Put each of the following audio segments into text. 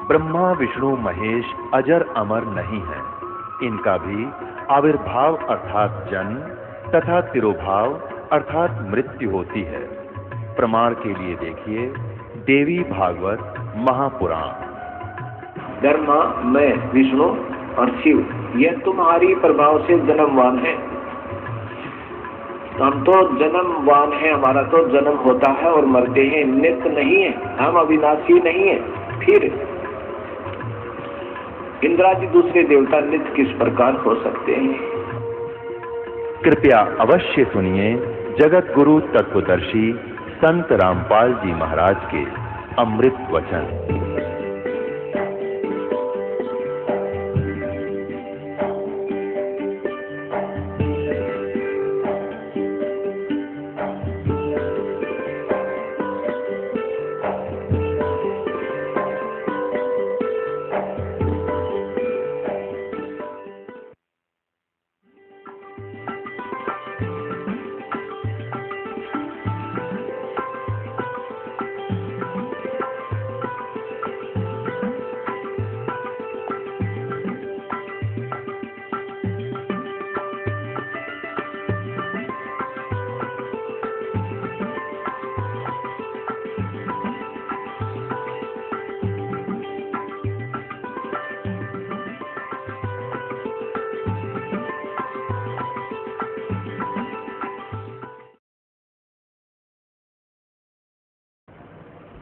ब्रह्मा विष्णु महेश अजर अमर नहीं है। इनका भी आविर्भाव अर्थात जन्म तथा तिरोभाव अर्थात मृत्यु होती है। प्रमाण के लिए देखिए देवी भागवत महापुराण। ब्रह्मा, मैं, विष्णु और शिव, यह तुम्हारी प्रभाव से जन्मवान है। हम तो जन्मवान है, हमारा तो जन्म होता है और मरते हैं, नित्य नहीं है, हम अविनाशी नहीं है। फिर इंद्रादि दूसरे देवता नित्य किस प्रकार हो सकते हैं? कृपया अवश्य सुनिए जगत गुरु तत्वदर्शी संत रामपाल जी महाराज के अमृत वचन।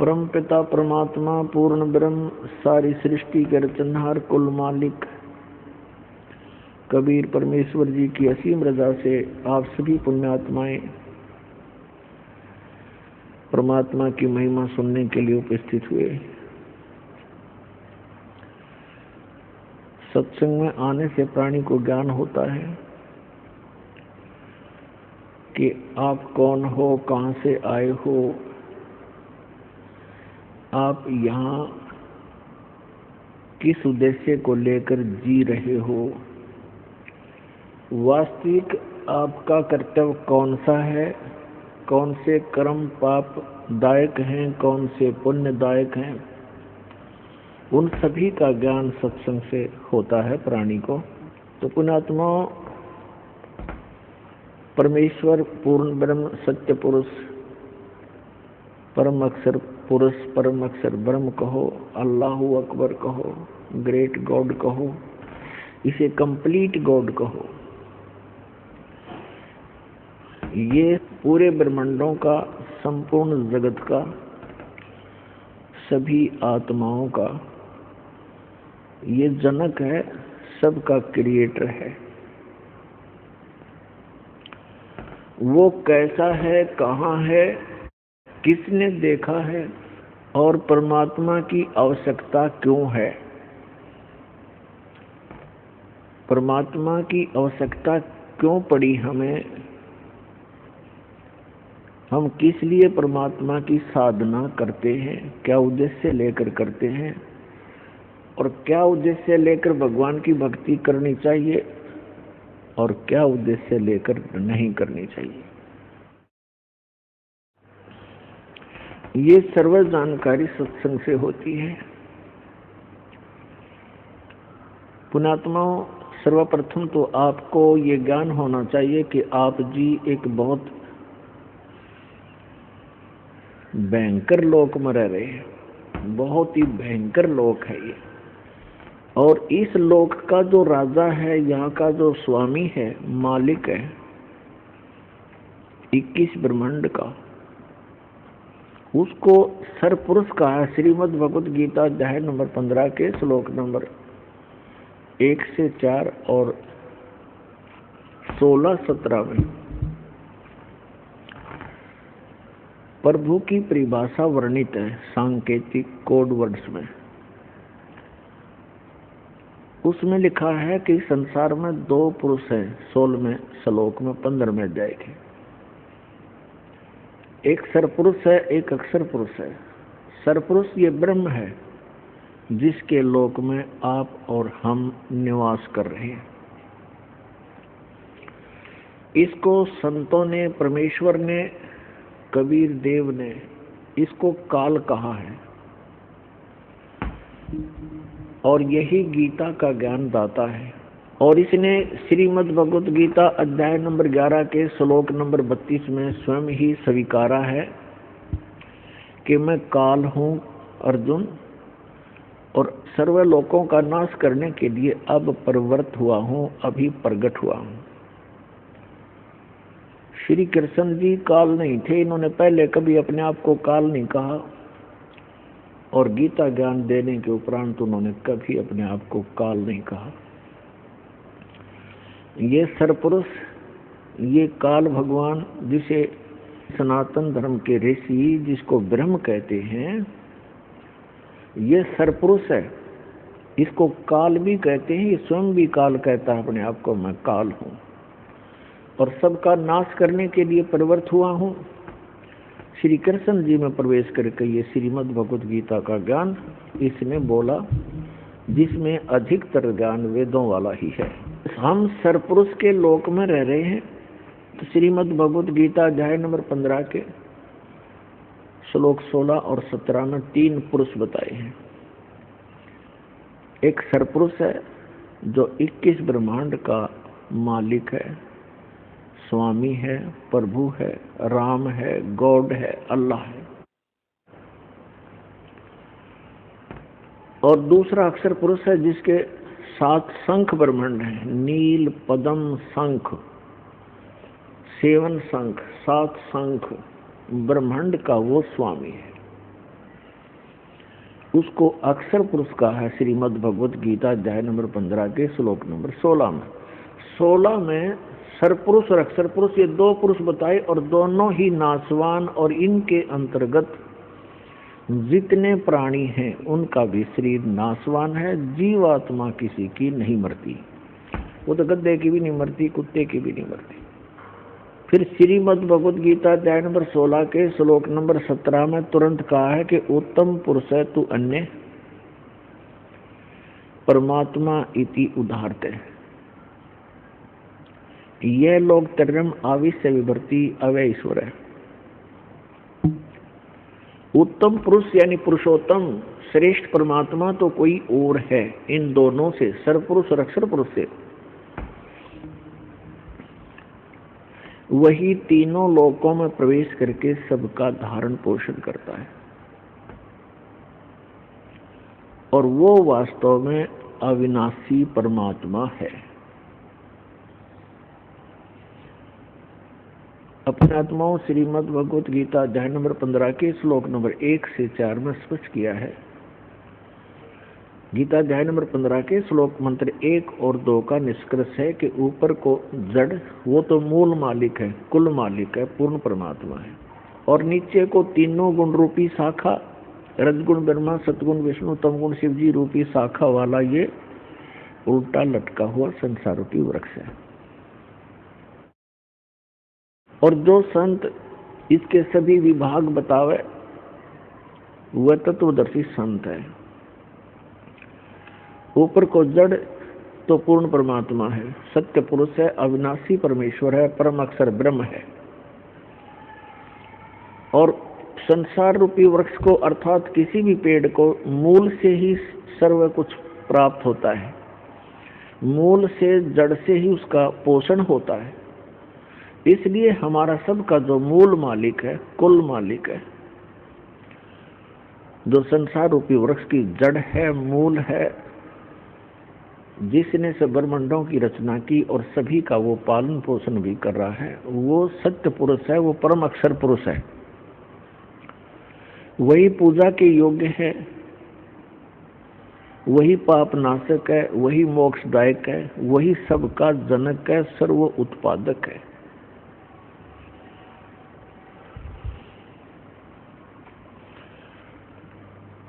परम पिता परमात्मा पूर्ण ब्रह्म सारी सृष्टि के रचनहार कुल मालिक कबीर परमेश्वर जी की असीम रजा से आप सभी पुण्यात्माएं परमात्मा की महिमा सुनने के लिए उपस्थित हुए। सत्संग में आने से प्राणी को ज्ञान होता है कि आप कौन हो, कहां से आए हो, आप यहाँ किस उद्देश्य को लेकर जी रहे हो, वास्तविक आपका कर्तव्य कौन सा है, कौन से कर्म पाप दायक हैं, कौन से पुण्यदायक हैं, उन सभी का ज्ञान सत्संग से होता है प्राणी को। तो पुण्यात्मा परमेश्वर पूर्ण ब्रह्म सत्य पुरुष परम अक्षर पुरुष परम अक्षर ब्रह्म कहो, अल्लाहु अकबर कहो, ग्रेट गॉड कहो, इसे कंप्लीट गॉड कहो, ये पूरे ब्रह्मांडों का, संपूर्ण जगत का, सभी आत्माओं का ये जनक है, सबका क्रिएटर है। वो कैसा है, कहाँ है, किसने देखा है और परमात्मा की आवश्यकता क्यों है, परमात्मा की आवश्यकता क्यों पड़ी हमें, हम किस लिए परमात्मा की साधना करते हैं, क्या उद्देश्य लेकर करते हैं और क्या उद्देश्य लेकर भगवान की भक्ति करनी चाहिए और क्या उद्देश्य लेकर नहीं करनी चाहिए। ये सर्व जानकारी सत्संग से होती है। पुण्यात्माओं, सर्वप्रथम तो आपको ये ज्ञान होना चाहिए कि आप जी एक बहुत भयंकर लोक में रह रहे हैं, बहुत ही भयंकर लोक है ये। और इस लोक का जो राजा है, यहाँ का जो स्वामी है, मालिक है 21 ब्रह्मांड का, उसको सरपुरुष कहा। श्रीमद् भगवत गीता अध्याय नंबर 15 के श्लोक नंबर 1 से 4 और 16-17 में प्रभु की परिभाषा वर्णित है सांकेतिक कोड वर्ड्स में। उसमें लिखा है कि संसार में 2 पुरुष हैं, 16वें श्लोक में 15वें अध्याय के। एक सरपुरुष है, एक अक्षर पुरुष है। सरपुरुष ये ब्रह्म है जिसके लोक में आप और हम निवास कर रहे हैं। इसको संतों ने, परमेश्वर ने, कबीर देव ने इसको काल कहा है। और यही गीता का ज्ञान दाता है। और इसने श्रीमद् भगवत गीता अध्याय नंबर 11 के श्लोक नंबर 32 में स्वयं ही स्वीकारा है कि मैं काल हूँ अर्जुन, और सर्व लोकों का नाश करने के लिए अब प्रवृत्त हुआ हूँ, अभी प्रकट हुआ हूँ। श्री कृष्ण जी काल नहीं थे, इन्होंने पहले कभी अपने आप को काल नहीं कहा, और गीता ज्ञान देने के उपरांत उन्होंने कभी अपने आप को काल नहीं कहा। ये सरपुरुष, ये काल भगवान, जिसे सनातन धर्म के ऋषि जिसको ब्रह्म कहते हैं, ये सरपुरुष है। इसको काल भी कहते हैं, ये स्वयं भी काल कहता है अपने आप को, मैं काल हूँ और सबका नाश करने के लिए प्रवृत्त हुआ हूँ। श्री कृष्ण जी में प्रवेश करके ये श्रीमद् भगवत गीता का ज्ञान इसने बोला, जिसमें अधिकतर ज्ञान वेदों वाला ही है। हम सरपुरुष के लोक में रह रहे हैं। तो श्रीमद् भगवत गीता अध्याय नंबर 15 के श्लोक 16 और 17 में 3 पुरुष बताए हैं। एक सरपुरुष है जो 21 ब्रह्मांड का मालिक है, स्वामी है, प्रभु है, राम है, गॉड है, अल्लाह है। और दूसरा अक्षर पुरुष है जिसके 7 शंख ब्रह्मांड हैं, नील, पद्म, शंख, 7 शंख, 7 शंख ब्रह्मांड का वो स्वामी है। उसको अक्षर पुरुष कहा है श्रीमद् भगवत गीता अध्याय नंबर 15 के श्लोक नंबर 16 में। 16 में सरपुरुष और अक्षर पुरुष ये 2 पुरुष बताए, और दोनों ही नाशवान, और इनके अंतर्गत जितने प्राणी हैं उनका भी शरीर नाशवान है। जीवात्मा किसी की नहीं मरती, वो तो गद्दे की भी नहीं मरती, कुत्ते की भी नहीं मरती। फिर श्रीमद् भगवत गीता अध्याय नंबर 16 के श्लोक नंबर 17 में तुरंत कहा है कि उत्तम पुरुष है तू अन्य परमात्मा इति उदाहरते। यह लोग तरम आविश्य विभर्ति अव्यय ईश्वर है। उत्तम पुरुष यानी पुरुषोत्तम श्रेष्ठ परमात्मा तो कोई और है इन दोनों से, सरपुरुष और अक्षर पुरुष से। वही तीनों लोकों में प्रवेश करके सबका धारण पोषण करता है, और वो वास्तव में अविनाशी परमात्मा है। अपने आत्माओं श्रीमद् भगवत गीता अध्याय नंबर 15 के श्लोक नंबर 1 से 4 में स्पष्ट किया है। गीता अध्याय नंबर 15 के श्लोक मंत्र 1 और 2 का निष्कर्ष है कि ऊपर को जड़ वो तो मूल मालिक है, कुल मालिक है, पूर्ण परमात्मा है, और नीचे को तीनों गुण रूपी शाखा, रजगुण ब्रह्मा, सतगुण विष्णु, तमगुण शिव जी रूपी शाखा वाला ये उल्टा लटका हुआ संसार रूपी वृक्ष है। और जो संत इसके सभी विभाग बतावे वह तत्वदर्शी संत है। ऊपर को जड़ तो पूर्ण परमात्मा है, सत्य पुरुष है, अविनाशी परमेश्वर है, परम अक्षर ब्रह्म है। और संसार रूपी वृक्ष को अर्थात किसी भी पेड़ को मूल से ही सर्व कुछ प्राप्त होता है, मूल से जड़ से ही उसका पोषण होता है। इसलिए हमारा सबका जो मूल मालिक है, कुल मालिक है, जो संसार रूपी वृक्ष की जड़ है, मूल है, जिसने सब ब्रह्मांडों की रचना की और सभी का वो पालन पोषण भी कर रहा है, वो सत्य पुरुष है, वो परम अक्षर पुरुष है। वही पूजा के योग्य है, वही पाप नाशक है, वही मोक्षदायक है, वही सबका जनक है, सर्व उत्पादक है।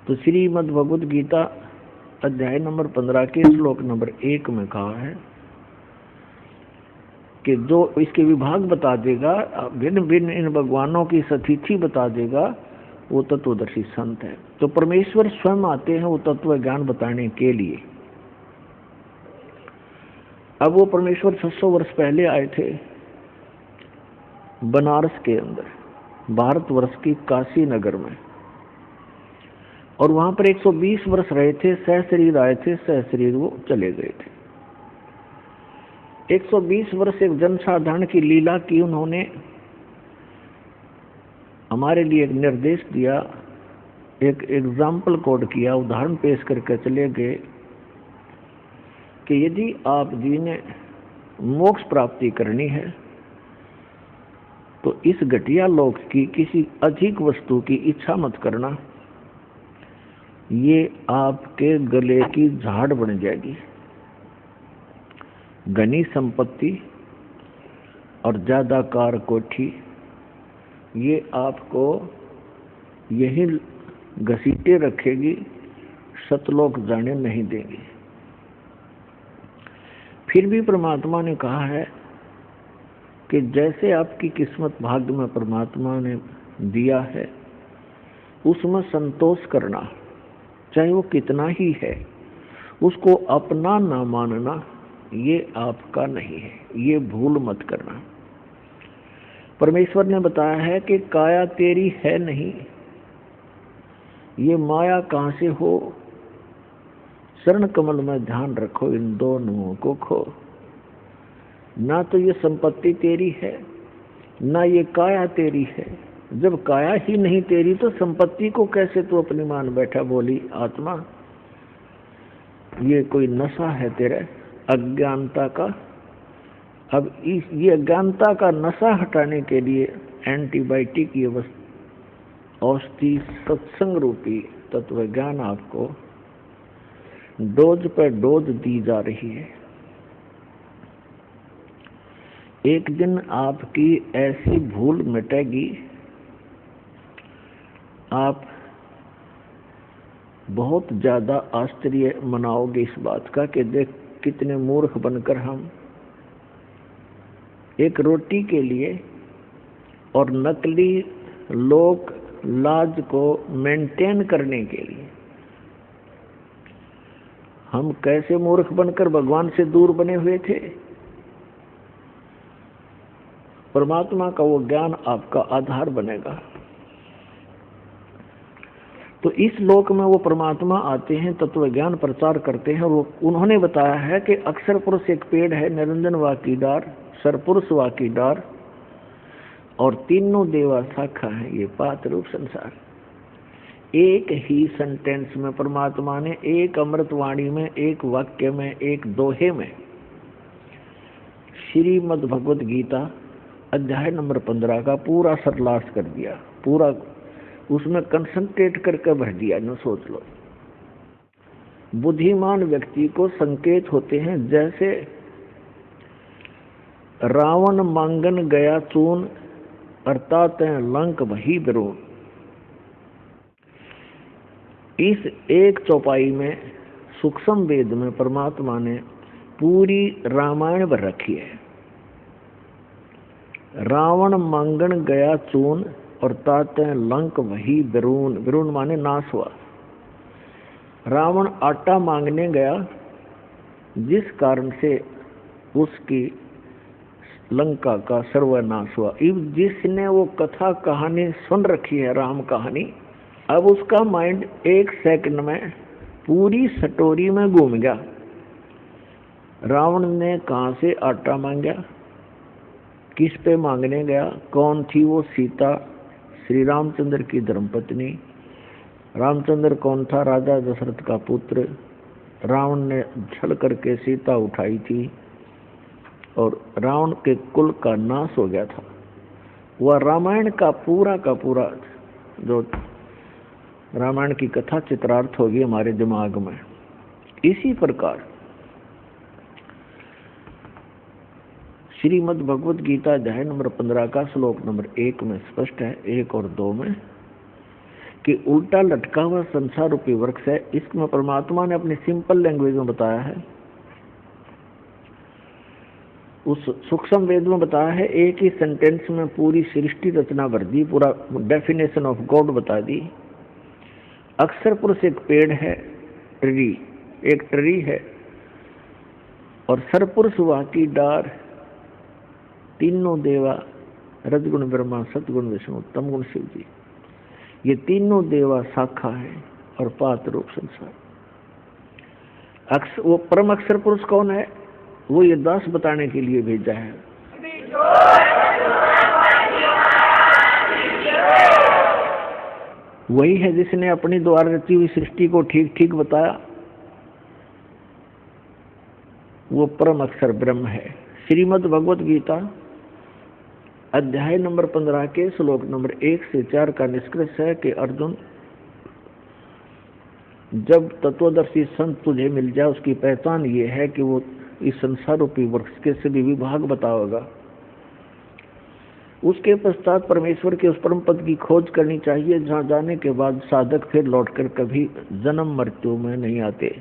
तो श्रीमद् भगवत गीता अध्याय नंबर 15 के श्लोक नंबर 1 में कहा है कि जो इसके विभाग बता देगा, भिन्न भिन्न इन भगवानों की सतिथि बता देगा, वो तत्वदर्शी संत है। तो परमेश्वर स्वयं आते हैं वो तत्व ज्ञान बताने के लिए। अब वो परमेश्वर 600 वर्ष पहले आए थे बनारस के अंदर, भारतवर्ष की काशी नगर में। और वहां पर 120 वर्ष रहे थे, सह शरीर आए थे, सह शरीर वो चले गए थे। 120 वर्ष एक जनसाधारण की लीला की उन्होंने, हमारे लिए एक निर्देश दिया, एक एग्जाम्पल कोड किया, उदाहरण पेश करके चले गए कि यदि आप जी ने मोक्ष प्राप्ति करनी है तो इस घटिया लोक की किसी अधिक वस्तु की इच्छा मत करना, ये आपके गले की झाड़ बन जाएगी। घनी संपत्ति और ज्यादा कार कोठी ये आपको यही घसीटे रखेगी, सतलोक जाने नहीं देंगी। फिर भी परमात्मा ने कहा है कि जैसे आपकी किस्मत भाग्य में परमात्मा ने दिया है उसमें संतोष करना, चाहे वो कितना ही है, उसको अपना ना मानना, ये आपका नहीं है, ये भूल मत करना। परमेश्वर ने बताया है कि काया तेरी है नहीं, ये माया कहां से हो, शरण कमल में ध्यान रखो, इन दोनों को खो। ना तो ये संपत्ति तेरी है, ना ये काया तेरी है। जब काया ही नहीं तेरी तो संपत्ति को कैसे तू अपनी मान बैठा। बोली आत्मा, ये कोई नशा है तेरे अज्ञानता का। अब ये अज्ञानता का नशा हटाने के लिए एंटीबायोटिक ये औषधि सत्संग रूपी तत्व ज्ञान आपको डोज पर डोज दी जा रही है। एक दिन आपकी ऐसी भूल मिटेगी, आप बहुत ज्यादा आश्चर्य मनाओगे इस बात का कि देख कितने मूर्ख बनकर हम एक रोटी के लिए और नकली लोक लाज को मेंटेन करने के लिए हम कैसे मूर्ख बनकर भगवान से दूर बने हुए थे। परमात्मा का वो ज्ञान आपका आधार बनेगा। तो इस लोक में वो परमात्मा आते हैं, तत्व ज्ञान प्रचार करते हैं। वो उन्होंने बताया है कि अक्षर पुरुष एक पेड़ है, निरंजन वाकीदार, सरपुरुष वाकीदार और तीनों देवा शाखा है, ये पात रूप संसार। एक ही सेंटेंस में परमात्मा ने, एक अमृतवाणी में, एक वाक्य में, एक दोहे में श्रीमद् भगवत गीता अध्याय नंबर 15 का पूरा सरलार्थ कर दिया, पूरा उसमें कंसंट्रेट करके भर दिया। न सोच लो, बुद्धिमान व्यक्ति को संकेत होते हैं, जैसे रावण मांगन गया चून, अर्थात लंक वही बिरोन। इस एक चौपाई में सूक्ष्म वेद में परमात्मा ने पूरी रामायण भर रखी है। रावण मांगन गया चून और ताते लंक वही बिरून, बिरून माने नाश हुआ। रावण आटा मांगने गया, जिस कारण से उसकी लंका का सर्वनाश हुआ। जिसने वो कथा कहानी सुन रखी है, राम कहानी, अब उसका माइंड एक सेकंड में पूरी स्टोरी में घूम गया। रावण ने कहां से आटा मांगा, किस पे मांगने गया, कौन थी वो सीता, श्री रामचंद्र की धर्मपत्नी। रामचंद्र कौन था, राजा दशरथ का पुत्र। रावण ने छल करके सीता उठाई थी और रावण के कुल का नाश हो गया था। वह रामायण का पूरा जो रामायण की कथा चित्रार्थ होगी हमारे दिमाग में। इसी प्रकार श्रीमद् भगवत गीता अध्याय नंबर 15 का श्लोक नंबर 1 में स्पष्ट है, 1 और 2 में, कि उल्टा लटका हुआ संसार रूपी वृक्ष है। इसमें परमात्मा ने अपनी सिंपल लैंग्वेज में बताया है, उस सूक्ष्म वेद में बताया है। एक ही सेंटेंस में पूरी सृष्टि रचना भर दी, पूरा डेफिनेशन ऑफ गॉड बता दी। अक्षर पुरुष एक पेड़ है, ट्री, एक ट्री है, और सरपुरुष वाकी डार, तीनों देवा, रजगुण ब्रह्मा, सतगुण विष्णु, तमगुण शिव जी, ये तीनों देवा शाखा है। और पात रूप संसार। वो परम अक्षर पुरुष कौन है? वो ये दास बताने के लिए भेजा है। वही है जिसने अपनी द्वारा रची हुई सृष्टि को ठीक ठीक बताया। वो परम अक्षर ब्रह्म है। श्रीमद् भगवत गीता अध्याय नंबर 15 के श्लोक नंबर 1 से 4 का निष्कर्ष है कि अर्जुन, जब तत्वदर्शी संत तुझे मिल जाए उसकी पहचान ये है कि वो इस संसार रूपी वृक्ष के सभी विभाग बताओगा। उसके पश्चात परमेश्वर के उस परम पद की खोज करनी चाहिए जहां जाने के बाद साधक फिर लौटकर कभी जन्म मृत्यु में नहीं आते।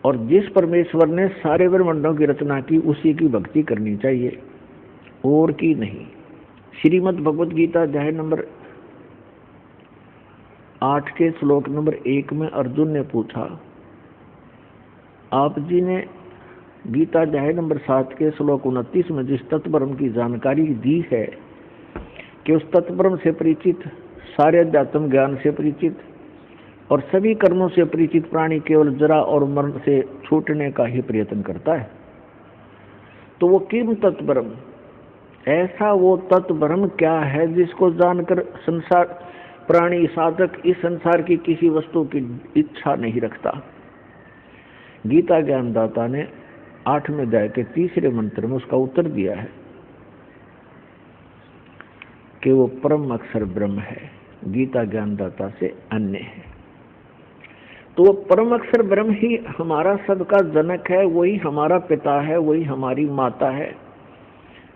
और जिस परमेश्वर ने सारे ब्रह्मांडों की रचना की उसी की भक्ति करनी चाहिए, और की नहीं। श्रीमद् भगवत गीता अध्याय नंबर 8 के श्लोक नंबर 1 में अर्जुन ने पूछा, आप जी ने गीता अध्याय नंबर 7 के श्लोक 29 में जिस तत्ब्रह्म की जानकारी दी है कि उस तत्ब्रह्म से परिचित, सारे अध्यात्म ज्ञान से परिचित और सभी कर्मों से परिचित प्राणी केवल जरा और मरण से छूटने का ही प्रयत्न करता है। तो वो किम तत्ब्रह्म, ऐसा वो तत्ब्रह्म क्या है जिसको जानकर संसार प्राणी साधक इस संसार की किसी वस्तु की इच्छा नहीं रखता। गीता ज्ञानदाता ने 8वें अध्याय के 3रे मंत्र में उसका उत्तर दिया है कि वो परम अक्षर ब्रह्म है, गीता ज्ञानदाता से अन्य है। तो वो परम अक्षर ब्रह्म ही हमारा सबका जनक है, वही हमारा पिता है, वही हमारी माता है,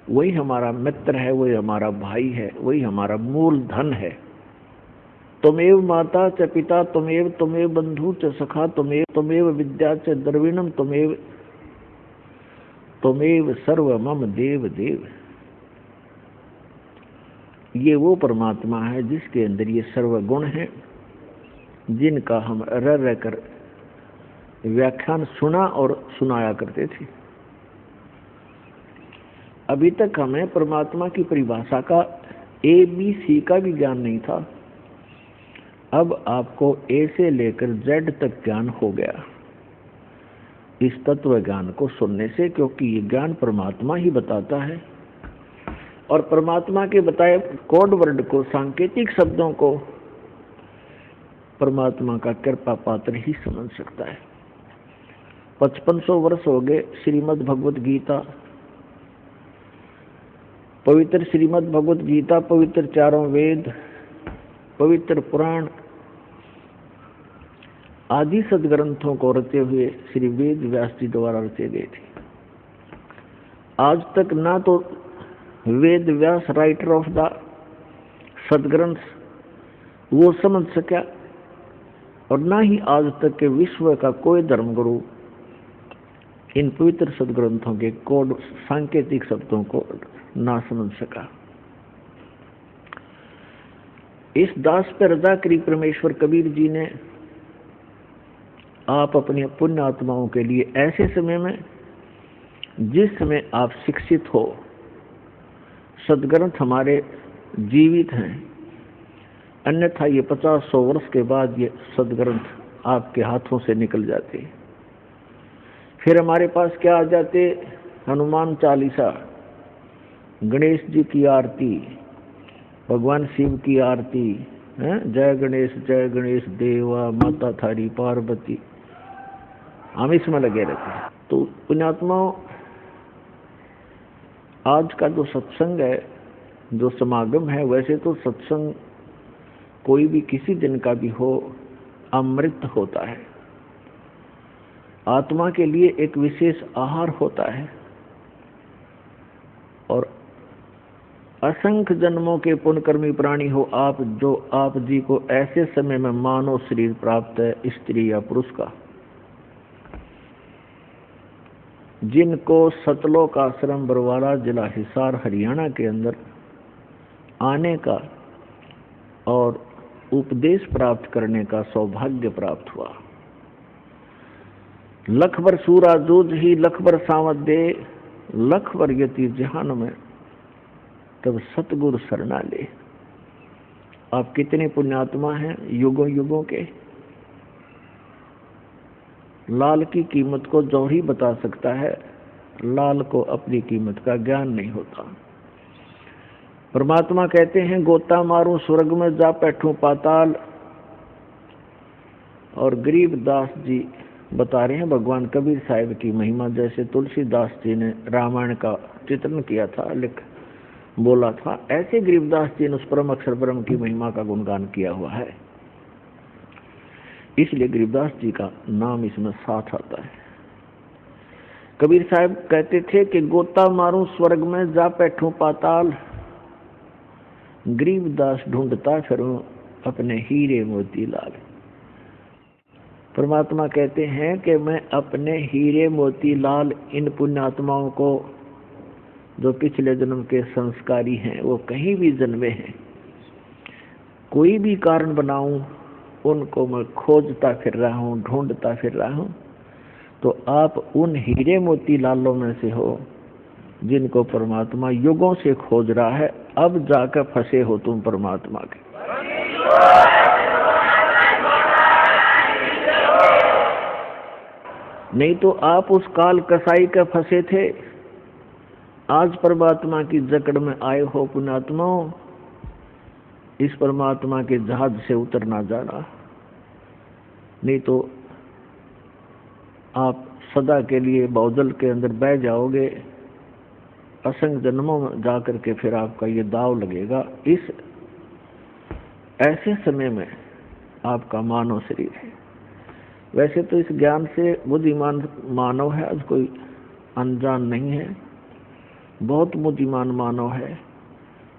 वही हमारा मित्र है, वही हमारा भाई है, वही हमारा मूल धन है। तुमेव माता च पिता तुमेव बंधु च सखा तुमेव विद्या च द्रविणम तुमेव सर्व मम देव देव। ये वो परमात्मा है जिसके अंदर ये सर्व गुण हैं, जिनका हम रह कर व्याख्यान सुना और सुनाया करते थे। अभी तक हमें परमात्मा की परिभाषा का ABC का भी ज्ञान नहीं था। अब आपको A से लेकर Z तक ज्ञान हो गया इस तत्व ज्ञान को सुनने से, क्योंकि ये ज्ञान परमात्मा ही बताता है और परमात्मा के बताए कोड वर्ड को, सांकेतिक शब्दों को परमात्मा का कृपा पात्र ही समझ सकता है। 5500 वर्ष हो गए श्रीमद् भगवत गीता, पवित्र श्रीमद् भगवत गीता, पवित्र चारों वेद, पवित्र पुराण आदि सदग्रंथों को रचे हुए श्री वेद व्यास जी द्वारा रचे गए थे। आज तक ना तो Ved Vyas writer of the सदग्रंथ वो समझ सका और ना ही आज तक के विश्व का कोई धर्मगुरु इन पवित्र सदग्रंथों के कोड सांकेतिक शब्दों को ना समझ सका। इस दास पर रजा करी परमेश्वर कबीर जी ने आप अपनी पुण्य आत्माओं के लिए ऐसे समय में जिस समय आप शिक्षित हो, सदग्रंथ हमारे जीवित हैं, अन्यथा ये 50-100 वर्ष के बाद ये सदग्रंथ आपके हाथों से निकल जाते, फिर हमारे पास क्या आ जाते? हनुमान चालीसा, गणेश जी की आरती, भगवान शिव की आरती, जय गणेश देवा माता थारी पार्वती, हम इसमें लगे रहते हैं। तो पुण्यात्माओं, आज का जो सत्संग है, जो समागम है, वैसे तो सत्संग कोई भी किसी दिन का भी हो अमृत होता है, आत्मा के लिए एक विशेष आहार होता है और असंख्य जन्मों के पुण्यकर्मी प्राणी हो आप, जो आप जी को ऐसे समय में मानव शरीर प्राप्त है, स्त्री या पुरुष का, जिनको सतलोक आश्रम बरवाला जिला हिसार हरियाणा के अंदर आने का और उपदेश प्राप्त करने का सौभाग्य प्राप्त हुआ। लख बर सूरा जूझ ही लख बर सावत दे, लख बर यति जहान में तब सतगुरु शरणा ले। आप कितने पुण्यात्मा हैं युगों युगों के। लाल की कीमत को जौहरी बता सकता है, लाल को अपनी कीमत का ज्ञान नहीं होता। परमात्मा कहते हैं गोता मारूं स्वर्ग में जा बैठूं पाताल। और गरीबदास जी बता रहे हैं भगवान कबीर साहिब की महिमा, जैसे तुलसीदास जी ने रामायण का चित्रण किया था, बोला था, ऐसे गरीबदास जी ने उस परम अक्षर ब्रह्म की महिमा का गुणगान किया हुआ है। इसलिए गरीबदास जी का नाम इसमें साथ आता है। कबीर साहब कहते थे कि गोता मारूं स्वर्ग में जा बैठूं पाताल, गरीबदास ढूंढता फिरूं अपने हीरे मोती लाल। परमात्मा कहते हैं कि मैं अपने हीरे मोती लाल इन पुण्यात्माओं को, जो पिछले जन्म के संस्कारी हैं, वो कहीं भी जन्मे हैं, कोई भी कारण बनाऊं, उनको मैं खोजता फिर रहा हूं, ढूंढता फिर रहा हूं। तो आप उन हीरे मोती लालों में से हो जिनको परमात्मा युगों से खोज रहा है। अब जाकर फंसे हो तुम परमात्मा के। नहीं तो आप उस काल कसाई के फंसे थे, आज परमात्मा की जकड़ में आए हो पुण्यात्माओं। इस परमात्मा के जहाज से उतरना जाना, नहीं तो आप सदा के लिए बादल के अंदर बह जाओगे। असंख्य जन्मों में जाकर के फिर आपका ये दाव लगेगा। इस ऐसे समय में आपका मानव शरीर है। वैसे तो इस ज्ञान से बुद्धिमान मानव है, आज कोई अनजान नहीं है, बहुत बुद्धिमान मानव है।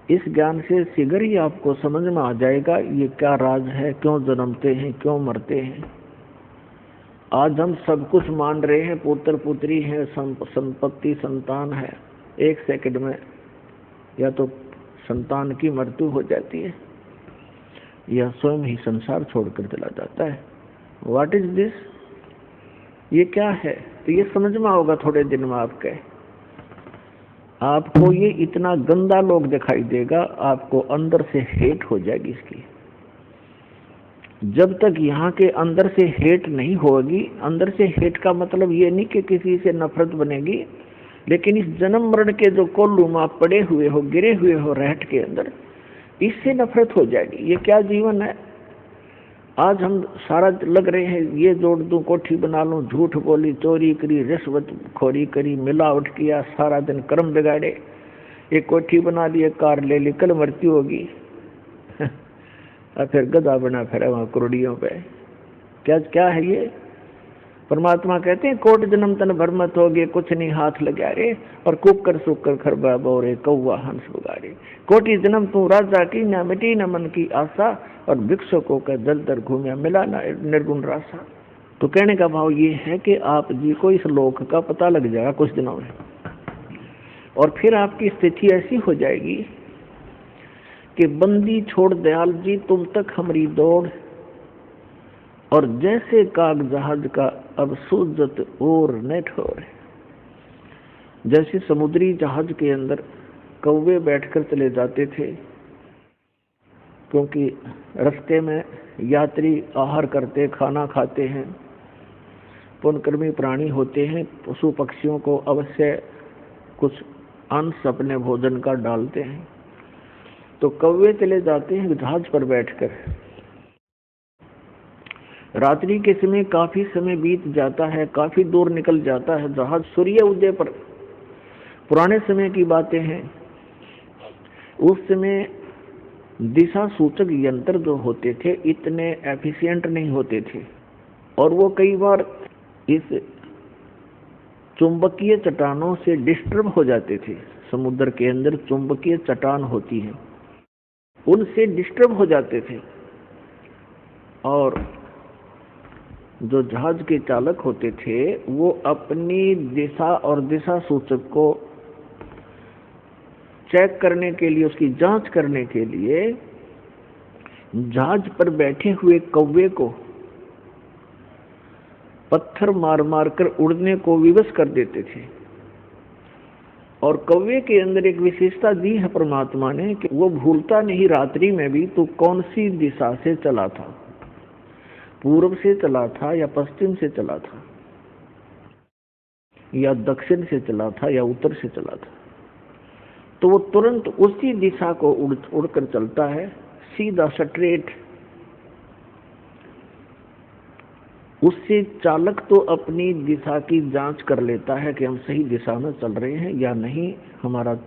इस ज्ञान से शीघ्र ही आपको समझ में आ जाएगा ये क्या राज है, क्यों जन्मते हैं, क्यों मरते हैं। आज हम सब कुछ मान रहे हैं, पुत्र पुत्री है, संपत्ति संतान है, एक सेकंड में या तो संतान की मृत्यु हो जाती है या स्वयं ही संसार छोड़कर चला जाता है। व्हाट इज दिस, ये क्या है? तो ये समझ में आओगा थोड़े दिन में आपको ये इतना गंदा लोग दिखाई देगा, आपको अंदर से हेट हो जाएगी इसकी। जब तक यहाँ के अंदर से हेट नहीं होगी, अंदर से हेट का मतलब ये नहीं कि किसी से नफरत बनेगी, लेकिन इस जन्म मरण के जो कोल्लू में आप पड़े हुए हो, गिरे हुए हो रहट के अंदर, इससे नफरत हो जाएगी। ये क्या जीवन है? आज हम सारा लग रहे हैं ये जोड़ दूं, कोठी बना लूं, झूठ बोली, चोरी करी, रिश्वत खोरी करी, मिलावट किया, सारा दिन कर्म बिगाड़े, एक कोठी बना ली, एक कार ले ली, कल मृत्यु होगी और फिर गधा बना फिर वहां करोड़ियों पे। क्या क्या है ये? परमात्मा कहते हैं कोट जन्म तन भर मत होगे, कुछ नहीं हाथ लगा रे, और कुकर सुकर खरबा बोरे, कौवा हंस बुगारे। कोटि जन्म तू राजा की, न मिटी न मन की आशा, और भिक्षुकों का जल दर घूमिया, मिला न निर्गुण रासा। तो कहने का भाव ये है कि आप जी को इस लोक का पता लग जाएगा कुछ दिनों में, और फिर आपकी स्थिति ऐसी हो जाएगी कि बंदी छोड़ दयाल जी तुम तक हमारी दौड़, और जैसे काग जहाज का अब सूजत और न ठोर। जैसे समुद्री जहाज के अंदर कौवे बैठकर चले जाते थे, क्योंकि रास्ते में यात्री आहार करते, खाना खाते हैं, पुण्यकर्मी प्राणी होते हैं, पशु पक्षियों को अवश्य कुछ अंश अपने भोजन का डालते हैं। तो कौवे चले जाते हैं जहाज पर बैठकर। रात्रि के समय काफी समय बीत जाता है, काफी दूर निकल जाता है जहाज, सूर्य उदय पर। पुराने समय की बातें हैं, उस समय दिशा सूचक यंत्र जो होते थे इतने एफिशिएंट नहीं होते थे, और वो कई बार इस चुंबकीय चट्टानों से डिस्टर्ब हो जाते थे। समुद्र के अंदर चुंबकीय चट्टान होती है, उनसे डिस्टर्ब हो जाते थे, और जो जहाज के चालक होते थे वो अपनी दिशा और दिशा सूचक को चेक करने के लिए, उसकी जांच करने के लिए जहाज पर बैठे हुए कौवे को पत्थर मार मार कर उड़ने को विवश कर देते थे। और कौवे के अंदर एक विशेषता दी है परमात्मा ने कि वो भूलता नहीं रात्रि में भी तू कौन सी दिशा से चला था, पूर्व से चला था या पश्चिम से चला था या दक्षिण से चला था या उत्तर से चला था, तो वो तुरंत उसी दिशा को उड़कर चलता है, सीधा स्ट्रेट। उससे चालक तो अपनी दिशा की जांच कर लेता है कि हम सही दिशा में चल रहे हैं या नहीं, हमारा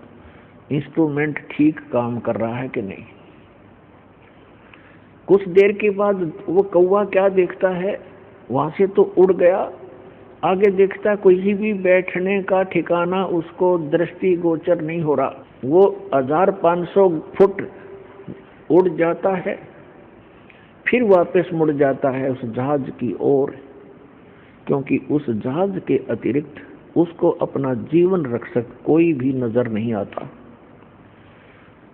इंस्ट्रूमेंट ठीक काम कर रहा है कि नहीं। कुछ देर के बाद वो कौवा क्या देखता है, वहां से तो उड़ गया, आगे देखता कोई भी बैठने का ठिकाना उसको दृष्टि गोचर नहीं हो रहा। वो 1500 फुट उड़ जाता है, फिर वापस मुड़ जाता है उस जहाज की ओर, क्योंकि उस जहाज के अतिरिक्त उसको अपना जीवन रक्षक कोई भी नजर नहीं आता।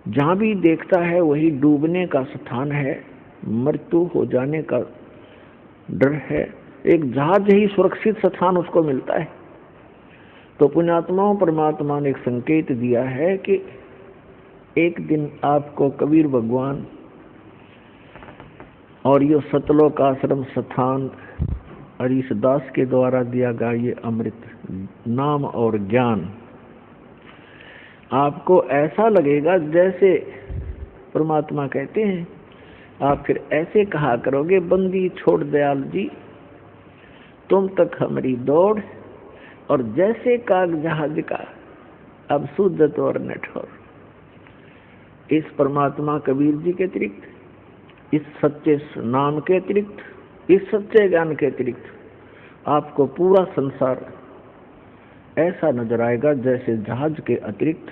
जहां भी देखता है वही डूबने का स्थान है, मृत्यु हो जाने का डर है। एक जहाज ही सुरक्षित स्थान उसको मिलता है। तो पुण्यात्माओं, परमात्मा ने एक संकेत दिया है कि एक दिन आपको कबीर भगवान और ये सतलोक आश्रम स्थान हरीश दास के द्वारा दिया गया ये अमृत नाम और ज्ञान आपको ऐसा लगेगा जैसे परमात्मा कहते हैं, आप फिर ऐसे कहा करोगे, बंदी छोड़ दयाल जी तुम तक हमारी दौड़, और जैसे काग जहाज का अब शुद्धत और नठौर। इस परमात्मा कबीर जी के अतिरिक्त, इस सच्चे नाम के अतिरिक्त, इस सच्चे ज्ञान के अतिरिक्त आपको पूरा संसार ऐसा नजर आएगा जैसे जहाज के अतिरिक्त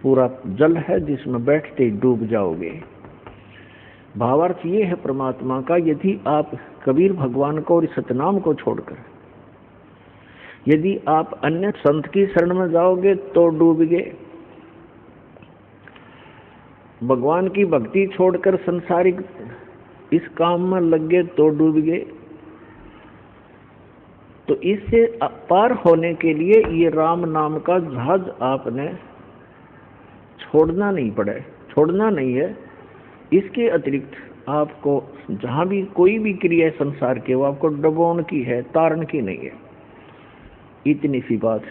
पूरा जल है जिसमें बैठते ही डूब जाओगे। भावार्थ ये है परमात्मा का, यदि आप कबीर भगवान को और सतनाम को छोड़कर यदि आप अन्य संत की शरण में जाओगे तो डूबोगे, भगवान की भक्ति छोड़कर संसारिक इस काम में लग गए तो डूबोगे। तो इससे पार होने के लिए ये राम नाम का जहाज आपने छोड़ना नहीं पड़े, छोड़ना नहीं है। इसके अतिरिक्त आपको जहां भी कोई भी क्रिया है संसार के, वो आपको डुबोने की है, तारण की नहीं है। इतनी सी बात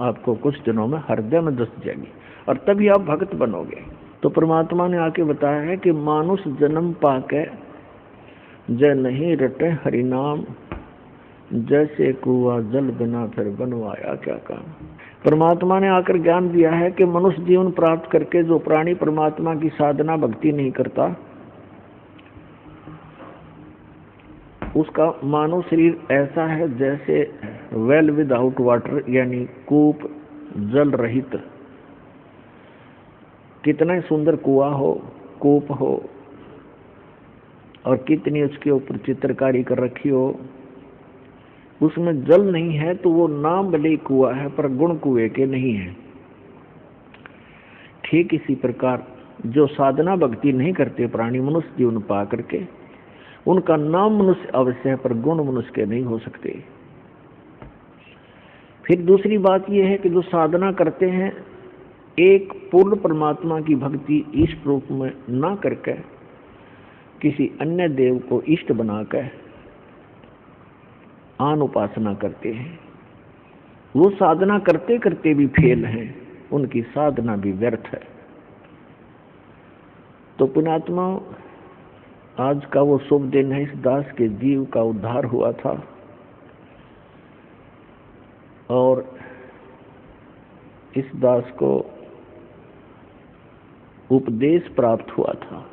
आपको कुछ दिनों में हृदय में दस जाएगी और तभी आप भक्त बनोगे। तो परमात्मा ने आके बताया है कि मानुष जन्म पाके जय नहीं रटे हरि नाम, जैसे कुआ जल बिना फिर बनवाया क्या काम। परमात्मा ने आकर ज्ञान दिया है कि मनुष्य जीवन प्राप्त करके जो प्राणी परमात्मा की साधना भक्ति नहीं करता, उसका मानव शरीर ऐसा है जैसे वेल विदाउट वाटर, यानी कूप जल रहित। कितना ही सुंदर कुआ हो, कूप हो, और कितनी उसके ऊपर चित्रकारी कर रखी हो, उसमें जल नहीं है तो वो नाम भले कुआ है पर गुण कुएं के नहीं है। ठीक इसी प्रकार जो साधना भक्ति नहीं करते प्राणी मनुष्य जीवन पा करके, उनका नाम मनुष्य अवश्य है पर गुण मनुष्य के नहीं हो सकते। फिर दूसरी बात यह है कि जो साधना करते हैं एक पूर्ण परमात्मा की भक्ति इष्ट रूप में ना करके किसी अन्य देव को इष्ट बनाकर आन उपासना करते हैं, वो साधना करते करते भी फेल हैं, उनकी साधना भी व्यर्थ है। तो पुण्यात्मा, आज का वो शुभ दिन है, इस दास के जीव का उद्धार हुआ था और इस दास को उपदेश प्राप्त हुआ था,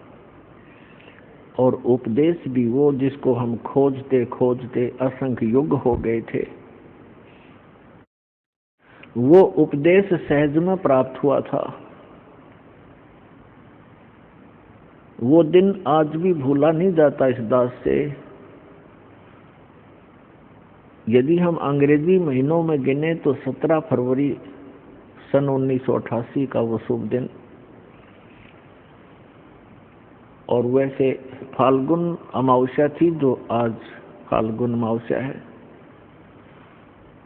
और उपदेश भी वो जिसको हम खोजते खोजते असंख्य युग हो गए थे, वो उपदेश सहज में प्राप्त हुआ था। वो दिन आज भी भूला नहीं जाता इस दास से। यदि हम अंग्रेजी महीनों में गिने तो 17 फरवरी सन 1988 का वो शुभ दिन, और वैसे फाल्गुन अमावस्या थी जो आज फाल्गुन अमावस्या है,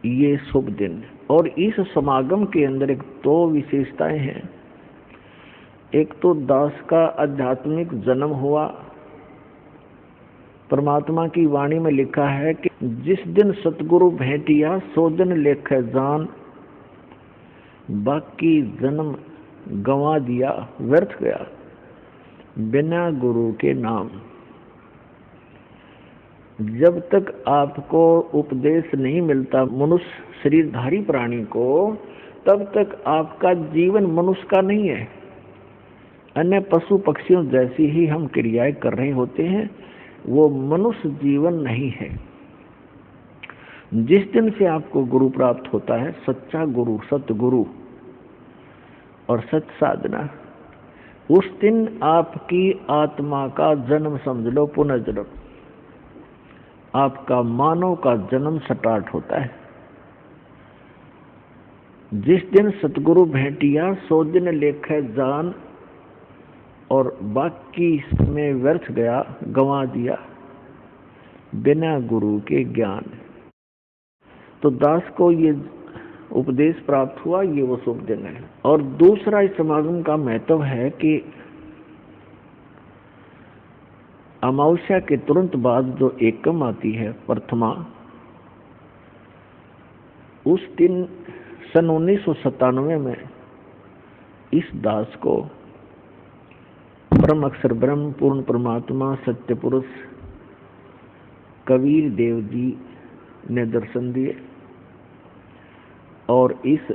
ये शुभ दिन। और इस समागम के अंदर एक दो विशेषताएं हैं। एक तो दास का आध्यात्मिक जन्म हुआ। परमात्मा की वाणी में लिखा है कि जिस दिन सतगुरु भेंटिया सो दिन लेख जान, बाकी जन्म गंवा दिया व्यर्थ गया बिना गुरु के नाम। जब तक आपको उपदेश नहीं मिलता मनुष्य शरीरधारी प्राणी को, तब तक आपका जीवन मनुष्य का नहीं है। अन्य पशु पक्षियों जैसी ही हम क्रियाएं कर रहे होते हैं, वो मनुष्य जीवन नहीं है। जिस दिन से आपको गुरु प्राप्त होता है, सच्चा गुरु, सतगुरु और सत साधना, उस दिन आपकी आत्मा का जन्म समझ लो, पुनर्जन्म, आपका मानव का जन्म स्टार्ट होता है। जिस दिन सतगुरु भेंटिया सो दिन लेखे जान, और बाकी में व्यर्थ गया गंवा दिया बिना गुरु के ज्ञान। तो दास को ये उपदेश प्राप्त हुआ, ये वो शुभ दिन है। और दूसरा इस समागम का महत्व है कि अमावस्या के तुरंत बाद जो एकम आती है, प्रथमा, उस दिन सन 1997 में इस दास को परम अक्षर ब्रह्म पूर्ण परमात्मा सत्य पुरुष कबीर देव जी ने दर्शन दिए और इस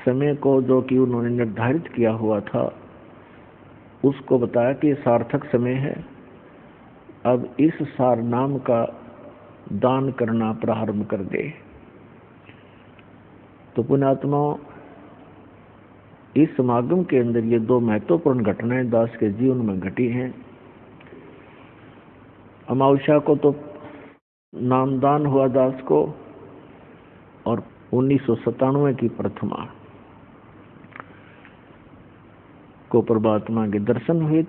समय को जो कि उन्होंने निर्धारित किया हुआ था, उसको बताया कि सार्थक समय है, अब इस सार नाम का दान करना प्रारंभ कर दे। तो पुण्यात्मा, इस समागम के अंदर ये दो महत्वपूर्ण घटनाएं दास के जीवन में घटी हैं। अमावस्या को तो नामदान हुआ दास को, और 1997 की प्रथमा को परमात्मा के दर्शन हुए।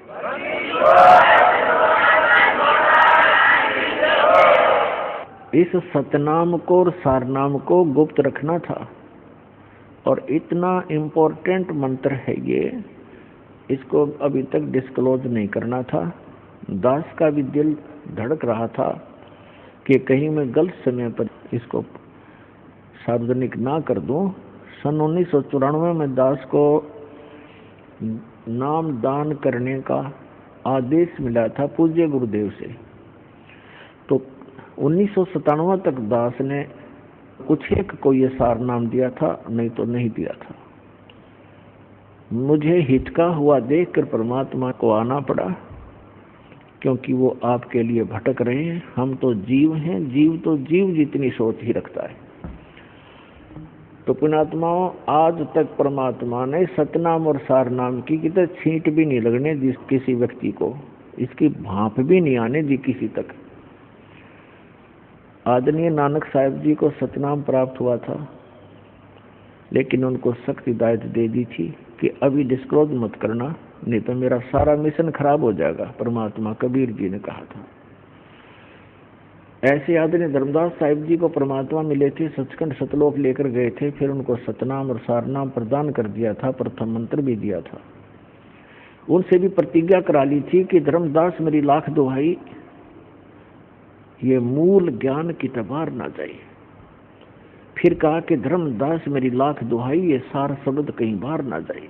इस सतनाम को और सारनाम को गुप्त रखना था, और इतना इम्पोर्टेंट मंत्र है ये, इसको अभी तक डिस्क्लोज नहीं करना था। दास का भी दिल धड़क रहा था कि कहीं मैं गलत समय पर इसको सार्वजनिक ना कर दूं। सन 1994 में दास को नाम दान करने का आदेश मिला था पूज्य गुरुदेव से। तो 1997 तक दास ने कुछ एक को ये सार नाम दिया था, नहीं तो नहीं दिया था। मुझे हिचका हुआ देखकर परमात्मा को आना पड़ा, क्योंकि वो आपके लिए भटक रहे हैं। हम तो जीव हैं, जीव तो जीव जितनी सोच ही रखता है। तो पुण्यात्माओं, आज तक परमात्मा ने सतनाम और सारनाम की कितने छींट भी नहीं लगने दी किसी व्यक्ति को, इसकी भाप भी नहीं आने दी किसी तक। आदरणीय नानक साहिब जी को सतनाम प्राप्त हुआ था, लेकिन उनको सख्त हिदायत दे दी थी कि अभी डिस्क्लोज मत करना, नहीं तो मेरा सारा मिशन खराब हो जाएगा, परमात्मा कबीर जी ने कहा था। ऐसे आदरणीय धर्मदास साहिब जी को परमात्मा मिले थे, सचखंड सतलोक लेकर गए थे, फिर उनको सतनाम और सारनाम प्रदान कर दिया था, प्रथम मंत्र भी दिया था। उनसे भी प्रतिज्ञा करा ली थी कि धर्मदास मेरी लाख दुहाई, ये मूल ज्ञान की तबार ना जाए। फिर कहा कि धर्मदास मेरी लाख दुहाई, ये सार शब्द कहीं बाहर ना जाए।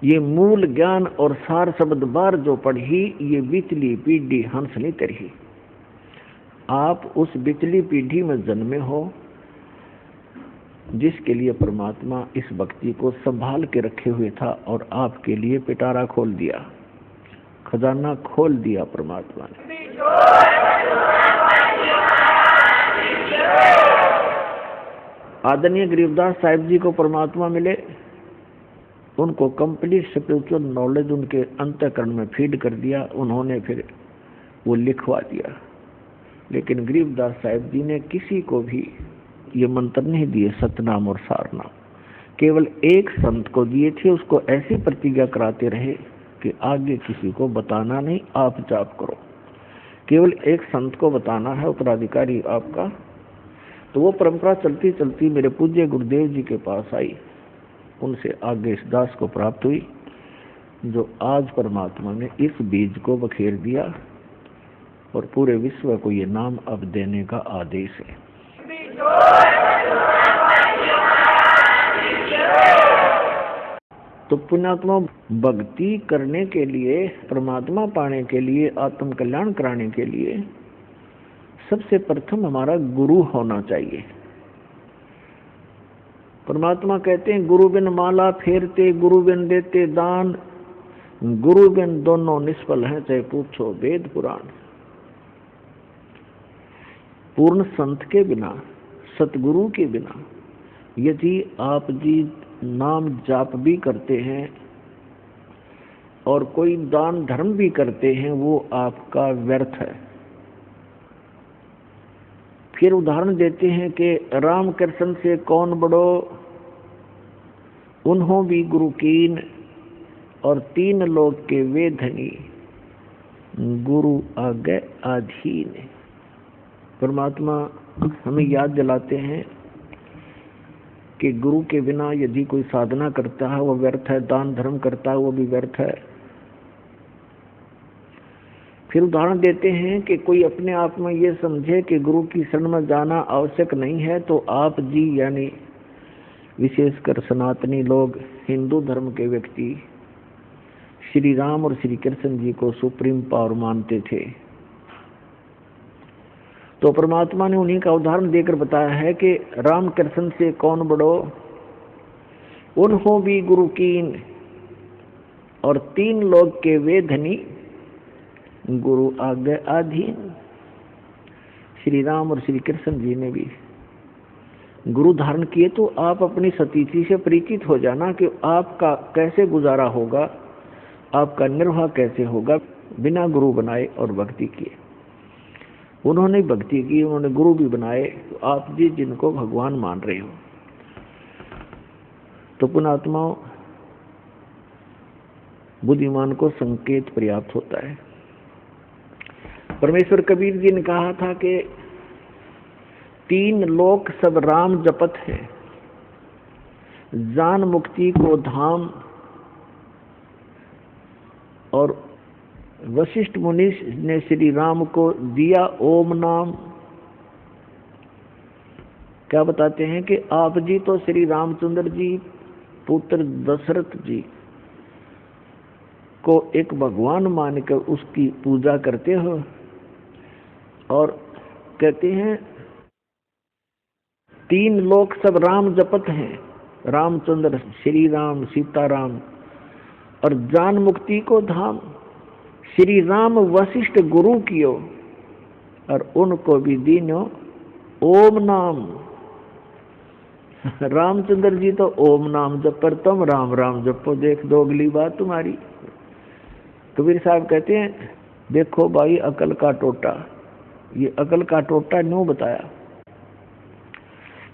ये मूल ज्ञान और सार शब्द बार जो पढ़ी, ये बिचली पीढ़ी हंस नहीं तरही। आप उस बिचली पीढ़ी में जन्मे हो जिसके लिए परमात्मा इस भक्ति को संभाल के रखे हुए था, और आपके लिए पिटारा खोल दिया, खजाना खोल दिया परमात्मा ने। आदरणीय गरीबदास साहिब जी को परमात्मा मिले, उनको कंप्लीट स्पिरिचुअल नॉलेज उनके अंतःकरण में फीड कर दिया, उन्होंने फिर वो लिखवा दिया। लेकिन गरीबदास साहिब जी ने किसी को भी ये मंत्र नहीं दिए सतनाम और सारनाम, केवल एक संत को दिए थे। उसको ऐसी प्रतिज्ञा कराते रहे कि आगे किसी को बताना नहीं, आप जाप करो। केवल एक संत को बताना है, उत्तराधिकारी आपका, तो वो परंपरा चलती चलती मेरे पूज्य गुरुदेव जी के पास आई, उनसे आगे इस दास को प्राप्त हुई, जो आज परमात्मा ने इस बीज को बखेर दिया और पूरे विश्व को ये नाम अब देने का आदेश है। तो पुण्यात्मा भक्ति करने के लिए, परमात्मा पाने के लिए, आत्म कल्याण कराने के लिए सबसे प्रथम हमारा गुरु होना चाहिए। परमात्मा कहते हैं गुरु बिन माला फेरते, गुरु बिन देते दान, गुरु बिन दोनों निष्फल हैं, चाहे पूछो वेद पुराण। पूर्ण संत के बिना, सतगुरु के बिना यदि आप जी नाम जाप भी करते हैं और कोई दान धर्म भी करते हैं, वो आपका व्यर्थ है। फिर उदाहरण देते हैं कि राम कृष्ण से कौन बड़ो, उन्हों भी गुरु कीन, और 3 लोग के वे धनी, गुरु आगे अधीन। परमात्मा हमें याद दिलाते हैं कि गुरु के बिना यदि कोई साधना करता है वो व्यर्थ है, दान धर्म करता है वो भी व्यर्थ है। फिर उदाहरण देते हैं कि कोई अपने आप में ये समझे कि गुरु की शरण में जाना आवश्यक नहीं है, तो आप जी यानी विशेषकर सनातनी लोग, हिंदू धर्म के व्यक्ति श्री राम और श्री कृष्ण जी को सुप्रीम पावर मानते थे। तो परमात्मा ने उन्हीं का उदाहरण देकर बताया है कि राम कृष्ण से कौन बड़ो, उन्हों भी गुरु कीन, और 3 लोग के वे धनी, गुरु आगे अधीन। श्री राम और श्री कृष्ण जी ने भी गुरु धारण किए, तो आप अपनी सतीथि से परिचित हो जाना कि आपका कैसे गुजारा होगा, आपका निर्वाह कैसे होगा बिना गुरु बनाए और भक्ति किए। उन्होंने भक्ति की, उन्होंने गुरु भी बनाए, तो आप जी जिनको भगवान मान रहे हो। तो पुण्यात्माओं, बुद्धिमान को संकेत पर्याप्त होता है। परमेश्वर कबीर जी ने कहा था कि 3 लोक सब राम जपत है, जान मुक्ति को धाम, और वशिष्ठ मुनि ने श्री राम को दिया ओम नाम। क्या बताते हैं कि आप जी तो श्री रामचंद्र जी पुत्र दशरथ जी को एक भगवान मानकर उसकी पूजा करते हो, और कहते हैं 3 लोक सब राम जपत हैं, रामचंद्र, श्री राम, सीताराम, और जान मुक्ति को धाम। श्री राम वशिष्ठ गुरु कियो, और उनको भी दीनो ओम नाम। रामचंद्र जी तो ओम नाम जप पर, तुम राम राम जपो, देख दो अगली बात तुम्हारी। कबीर साहब कहते हैं देखो भाई अकल का टोटा, ये अकल का टोटा न्यों बताया,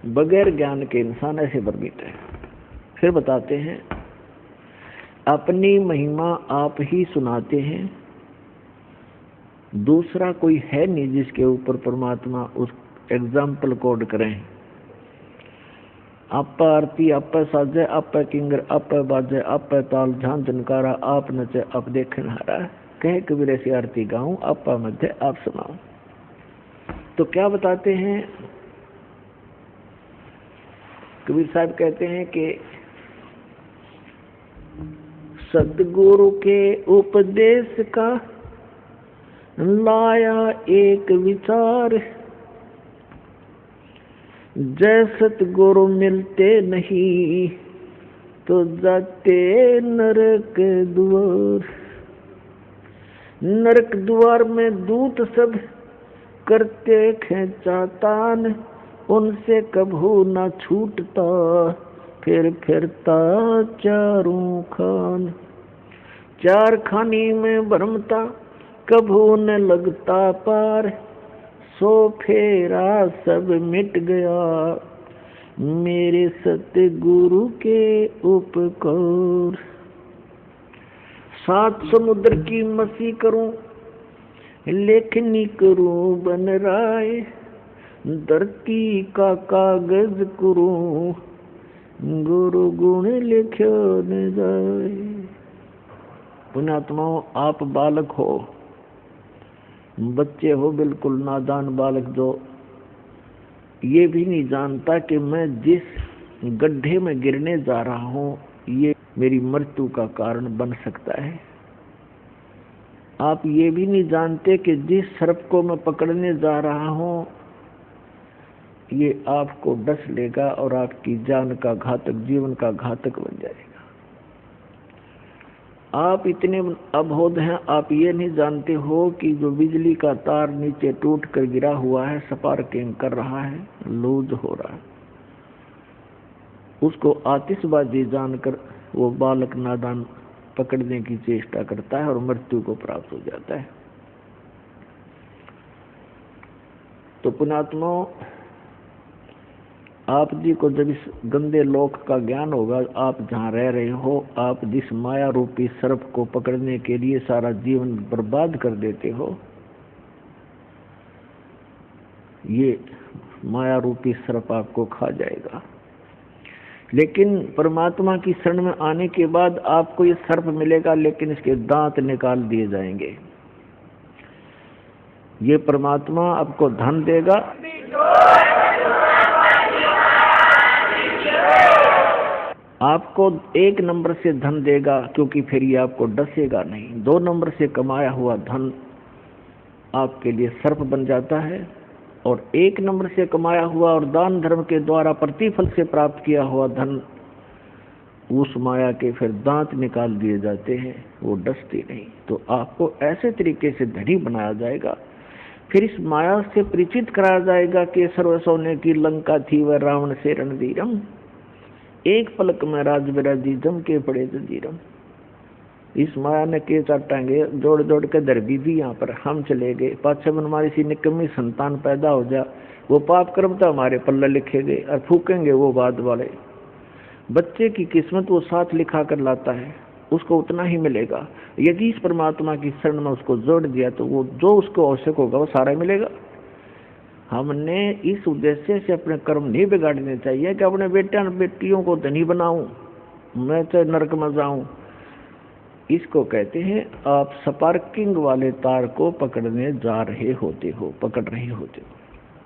बगैर ज्ञान के इंसान ऐसे भ्रमित है। फिर बताते हैं अपनी महिमा आप ही सुनाते हैं, दूसरा कोई है नहीं जिसके ऊपर परमात्मा उस एग्जाम्पल कोड करें। आप आरती आप साजे, आप किंगर, आप बाजे, आप ताल झान झनकारा, आप नचे आप देखन हारा, कहे कबीर ऐसी आरती गाऊं, आप मध्य आप सुनाऊं। तो क्या बताते हैं कबीर साहब, कहते हैं कि सतगुरु के उपदेश का लाया एक विचार, जय सतगुरु मिलते नहीं तो जाते नरक द्वार। नरक द्वार में दूत सब करते खेचातान, उनसे कभू न छूटता फिर फिरता चारों खान। 4 खानी में भरमता कभू न लगता पार, सो फेरा सब मिट गया मेरे सतगुरु के उपकार। 7 समुद्र की मसी करूं, लेखनी करूं बन राय, धरती का कागज करूं, गुरु गुण लिख्यो न जाए। पुण्यात्माओं, आप बालक हो, बच्चे हो, बिल्कुल नादान बालक, जो ये भी नहीं जानता कि मैं जिस गड्ढे में गिरने जा रहा हूँ ये मेरी मृत्यु का कारण बन सकता है। आप ये भी नहीं जानते कि जिस सर्प को मैं पकड़ने जा रहा हूँ ये आपको डस लेगा और आपकी जान का घातक, जीवन का घातक बन जाएगा। आप इतने अबोध हैं, आप ये नहीं जानते हो कि जो बिजली का तार नीचे टूट कर गिरा हुआ है, स्पार्किंग कर रहा है, लूज हो रहा है, उसको आतिशबाजी जानकर वो बालक नादान पकड़ने की चेष्टा करता है और मृत्यु को प्राप्त हो जाता है। तो पुण्यात्माओं, आप जी को जब इस गंदे लोक का ज्ञान होगा, आप जहाँ रह रहे हो, आप जिस माया रूपी सर्प को पकड़ने के लिए सारा जीवन बर्बाद कर देते हो, ये माया रूपी सर्प आपको खा जाएगा। लेकिन परमात्मा की शरण में आने के बाद आपको ये सर्प मिलेगा, लेकिन इसके दांत निकाल दिए जाएंगे। ये परमात्मा आपको धन देगा, आपको 1 नंबर से धन देगा, क्योंकि फिर ये आपको डसेगा नहीं। 2 नंबर से कमाया हुआ धन आपके लिए सर्प बन जाता है, और 1 नंबर से कमाया हुआ और दान धर्म के द्वारा प्रतिफल से प्राप्त किया हुआ धन, उस माया के फिर दांत निकाल दिए जाते हैं, वो डसती नहीं। तो आपको ऐसे तरीके से धनी बनाया जाएगा, फिर इस माया से परिचित कराया जाएगा कि सर्व सोने की लंका थी वह रावण से रणधीरम, एक पलक में राज विराजी जम के पड़े जंजीरम। इस माया ने के चाटांगे जोड़ जोड़ के दरबी भी यहाँ पर हम चले गए, पाछे में हमारी सी निकम्मी संतान पैदा हो जा, वो पाप कर्म तो हमारे पल्ले लिखे गए और फूकेंगे वो बाद वाले। बच्चे की किस्मत वो साथ लिखा कर लाता है, उसको उतना ही मिलेगा। यदि इस परमात्मा की शरण में उसको जोड़ दिया तो वो जो उसको आवश्यक होगा वो सारा मिलेगा। हमने इस उद्देश्य से अपने कर्म नहीं बिगाड़ने चाहिए कि अपने बेटियों को धनी बनाऊं, मैं चाहे नरक में जाऊं। इसको कहते हैं आप स्पार्किंग वाले तार को पकड़ने जा रहे होते हो, पकड़ रहे होते हो।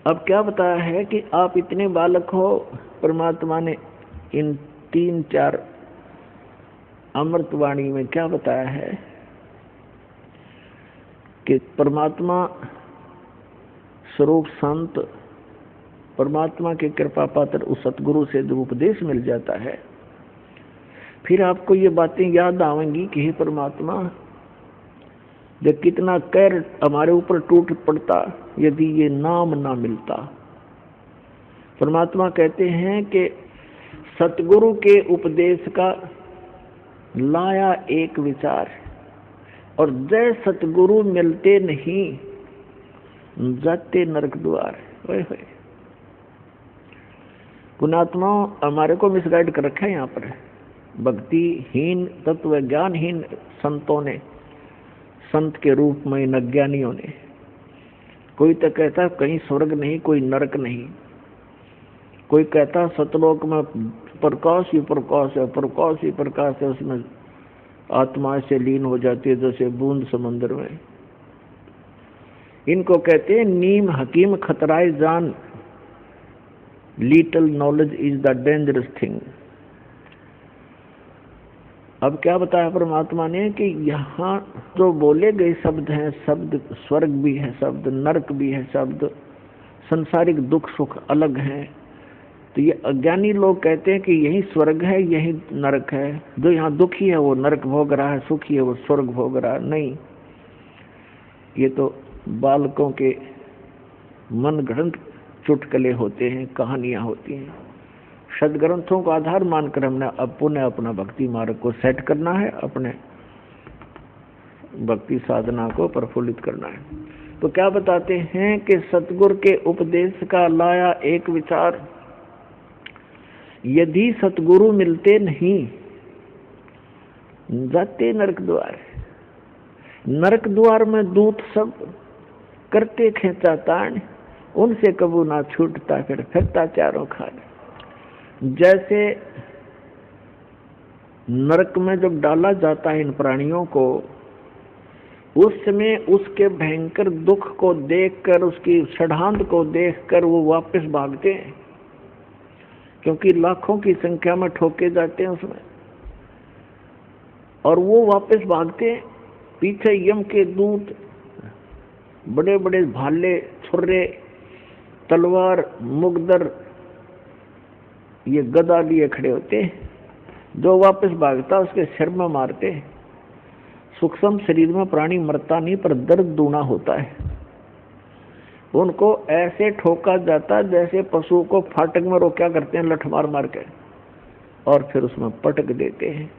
अब क्या बताया है कि आप इतने बालक हो, परमात्मा ने इन 3-4 अमृतवाणी में क्या बताया है कि परमात्मा स्वरूप संत, परमात्मा के कृपा पात्र उस सतगुरु से जो उपदेश मिल जाता है, फिर आपको ये बातें याद आएंगी कि हे परमात्मा, जब कितना कहर हमारे ऊपर टूट पड़ता यदि ये नाम ना मिलता। परमात्मा कहते हैं कि सतगुरु के उपदेश का लाया एक विचार, और जय सतगुरु मिलते नहीं जाते नरक द्वार। पुण्यात्माओं, हमारे को मिसगाइड कर रखा है यहाँ पर। भक्तिहीन तत्व ज्ञानहीन संतों ने, संत के रूप में इन अज्ञानियों ने, कोई तो कहता कहीं स्वर्ग नहीं, कोई नरक नहीं, कोई कहता सतलोक में प्रकाश ही प्रकाश है, प्रकाश ही प्रकाश है, उसमें आत्मा से लीन हो जाती है जैसे बूंद समंदर में। इनको कहते हैं नीम हकीम खतराए जान, little knowledge is the dangerous thing. अब क्या बताया परमात्मा ने कि यहाँ जो बोले गए शब्द हैं, शब्द स्वर्ग भी है, शब्द नरक भी है, शब्द संसारिक दुख सुख अलग हैं। तो ये अज्ञानी लोग कहते हैं कि यही स्वर्ग है, यही नरक है, जो यहाँ दुखी है वो नरक भोग रहा है, सुखी है वो स्वर्ग भोग रहा है। नहीं, ये तो बालकों के मन गढ़ंत चुटकले होते हैं, कहानियां होती हैं। सदग्रंथों को आधार मानकर हमने अब पुनः अपना भक्ति मार्ग को सेट करना है, अपने भक्ति साधना को प्रफुल्लित करना है। तो क्या बताते हैं कि सतगुरु के उपदेश का लाया एक विचार, यदि सतगुरु मिलते नहीं जाते नरक द्वार। नरक द्वार में दूत सब करते खेचा तान, उनसे कबू ना छूटता, फिर फिरता चारों खान। जैसे नरक में जब डाला जाता है इन प्राणियों को, उस समय उसके भयंकर दुख को देखकर, उसकी षड्हांत को देखकर वो वापस भागते हैं, क्योंकि लाखों की संख्या में ठोके जाते हैं उसमें, और वो वापस भागते हैं। पीछे यम के दूत बड़े बड़े भाले, छुर्रे, तलवार, मुगदर, ये गदा लिए खड़े होते हैं। जो वापस भागता उसके सिर में मारते हैं। सूक्ष्म शरीर में प्राणी मरता नहीं, पर दर्द दूना होता है। उनको ऐसे ठोका जाता जैसे पशु को फाटक में रोका करते हैं, लठ मार मार के, और फिर उसमें पटक देते हैं।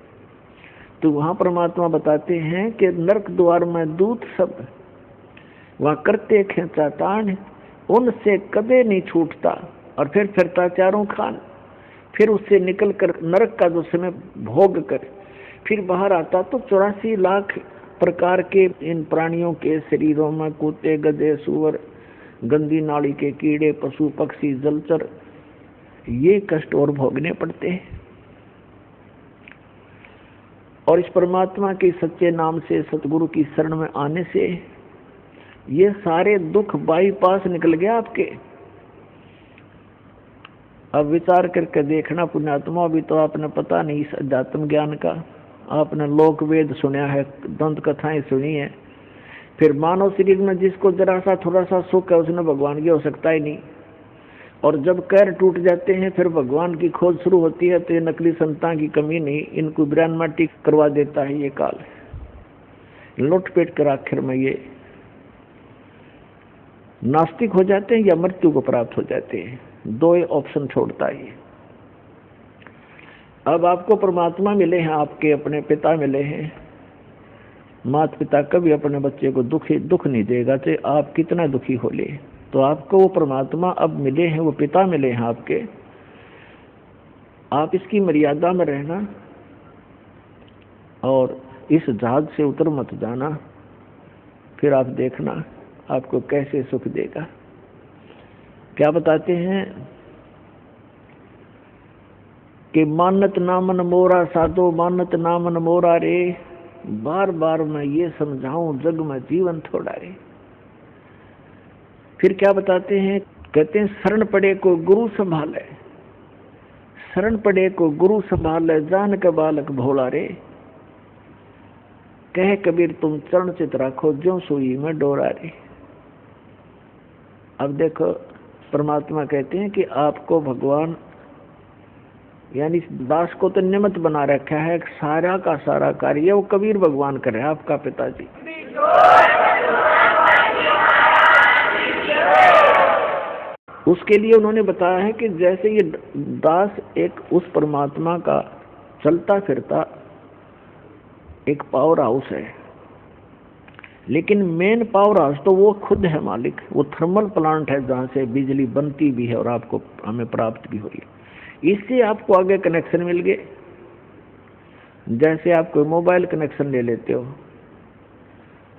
तो वहां परमात्मा बताते हैं कि नरक द्वार में दूत सब वहां करते खेचा तान, उनसे कदे नहीं छूटता, और फिर फिरता चारों खान। फिर उससे निकल कर नरक का जो समय भोग कर फिर बाहर आता तो 84 लाख प्रकार के इन प्राणियों के शरीरों में कुत्ते, गधे, सुअर, गंदी नाली के कीड़े, पशु, पक्षी, जलचर, ये कष्ट और भोगने पड़ते हैं। और इस परमात्मा के सच्चे नाम से, सतगुरु की शरण में आने से ये सारे दुख बाईपास निकल गया आपके। अब विचार करके देखना पुण्यात्मा, अभी तो आपने पता नहीं इस अध्यात्म ज्ञान का, आपने लोक वेद सुना है, दंत कथाएं सुनी है, फिर मानव शरीर में जिसको जरा सा थोड़ा सा सुख है उसने भगवान की हो सकता ही नहीं। और जब कैर टूट जाते हैं फिर भगवान की खोज शुरू होती है, तो ये नकली संतान की कमी नहीं, इनको ब्रह्मांड करवा देता है ये काल, लुटपेट कर आखिर में ये नास्तिक हो जाते हैं या मृत्यु को प्राप्त हो जाते हैं। दो ऑप्शन छोड़ता है। अब आपको परमात्मा मिले हैं, आपके अपने पिता मिले हैं। माता पिता कभी अपने बच्चे को दुख नहीं देगा, चाहे आप कितना दुखी हो ले। तो आपको वो परमात्मा अब मिले हैं, वो पिता मिले हैं आपके। आप इसकी मर्यादा में रहना और इस जहाज से उतर मत जाना, फिर आप देखना आपको कैसे सुख देगा। क्या बताते हैं कि मानत नामन मोरा साधो, मानत नामन मोरा रे, बार बार मैं ये समझाऊं जग में जीवन थोड़ा रे। फिर क्या बताते हैं, कहते हैं शरण पड़े को गुरु संभाले, शरण पड़े को गुरु संभाले, जान के बालक भोला रे। कहे कबीर तुम चरण चित राखो, ज्यों सुई में डोरा रे। अब देखो परमात्मा कहते हैं कि आपको भगवान यानी दास को तो निमित्त बना रखा है, सारा का सारा कार्य वो कबीर भगवान कर रहे हैं, आपका पिताजी। उसके लिए उन्होंने बताया है कि जैसे ये दास एक उस परमात्मा का चलता फिरता एक पावर हाउस है, लेकिन मेन पावर हाउस तो वो खुद है मालिक। वो थर्मल प्लांट है जहाँ से बिजली बनती भी है और आपको हमें प्राप्त भी हो रही है। इससे आपको आगे कनेक्शन मिल गए। जैसे आप कोई मोबाइल कनेक्शन ले लेते हो,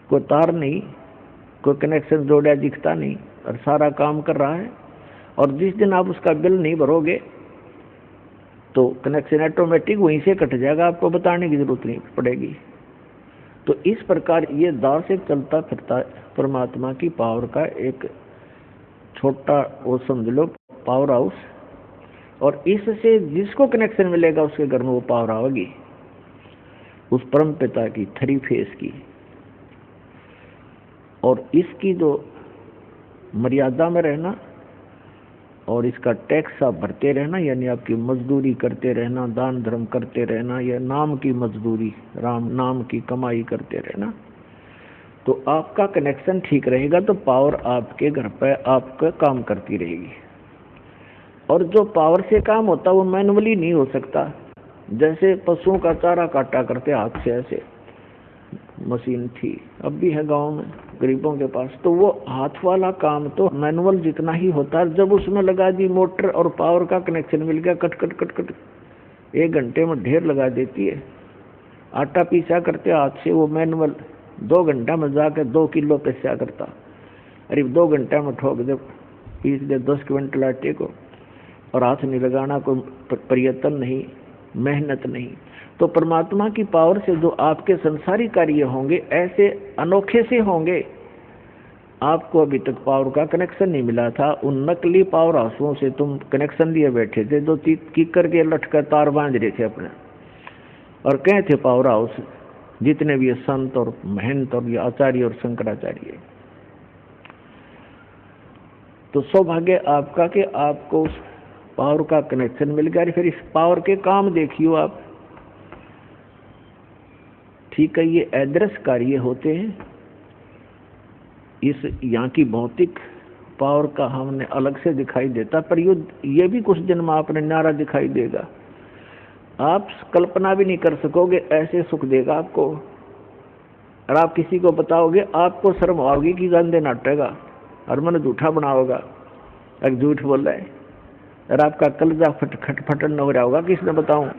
कोई तार नहीं, कोई कनेक्शन जोड़ा दिखता नहीं और सारा काम कर रहा है, और जिस दिन आप उसका बिल नहीं भरोगे तो कनेक्शन ऑटोमेटिक वहीं से कट जाएगा, आपको बताने की जरूरत नहीं पड़ेगी। तो इस प्रकार ये दास एक चलता फिरता परमात्मा की पावर का एक छोटा वो समझ लो पावर हाउस, और इससे जिसको कनेक्शन मिलेगा उसके घर में वो पावर आएगी, उस परम पिता की 3 फेस की। और इसकी जो मर्यादा में रहना और इसका टैक्स आप भरते रहना, यानी आपकी मजदूरी करते रहना, दान धर्म करते रहना, या नाम की मजदूरी, राम नाम की कमाई करते रहना, तो आपका कनेक्शन ठीक रहेगा, तो पावर आपके घर पर आपका काम करती रहेगी। और जो पावर से काम होता वो मैनुअली नहीं हो सकता। जैसे पशुओं का चारा काटा करते हाथ से, ऐसे मशीन थी, अब भी है गांव में गरीबों के पास, तो वो हाथ वाला काम तो मैनुअल जितना ही होता है। जब उसमें लगा दी मोटर और पावर का कनेक्शन मिल गया, कट कट कट कट 1 घंटे में ढेर लगा देती है। आटा पीसा करते हाथ से, वो मैनुअल 2 घंटा में जाकर 2 किलो पीसा करता, अरे 2 घंटे में ठोक दे इसलिए 10 क्विंटल आटे को और हाथ नहीं लगाना, कोई प्रयत्न नहीं, मेहनत नहीं। तो परमात्मा की पावर से जो आपके संसारी कार्य होंगे ऐसे अनोखे से होंगे। आपको अभी तक पावर का कनेक्शन नहीं मिला था, उन नकली पावर हाउसों से तुम कनेक्शन लिए बैठे थे, जो कीकर के लटकर तार बांध रहे थे अपने, और कहे थे पावर हाउस जितने भी संत और महंत और ये आचार्य और शंकराचार्य। तो सौभाग्य आपका कि आपको उस पावर का कनेक्शन मिल गया। फिर इस पावर के काम देखियो आप, ठीक है, ये अदृश्य कार्य होते हैं। इस यहाँ की भौतिक पावर का हमने अलग से दिखाई देता, पर ये भी कुछ दिन में आपने न्यारा दिखाई देगा। आप कल्पना भी नहीं कर सकोगे, ऐसे सुख देगा आपको। और आप किसी को बताओगे, आपको शर्म आओगी कि गंदे नाटेगा और मन झूठा बनाओगा, एक झूठ बोल रहा है, और आपका कलजा खटफटन हो रहा होगा, किसने बताऊं।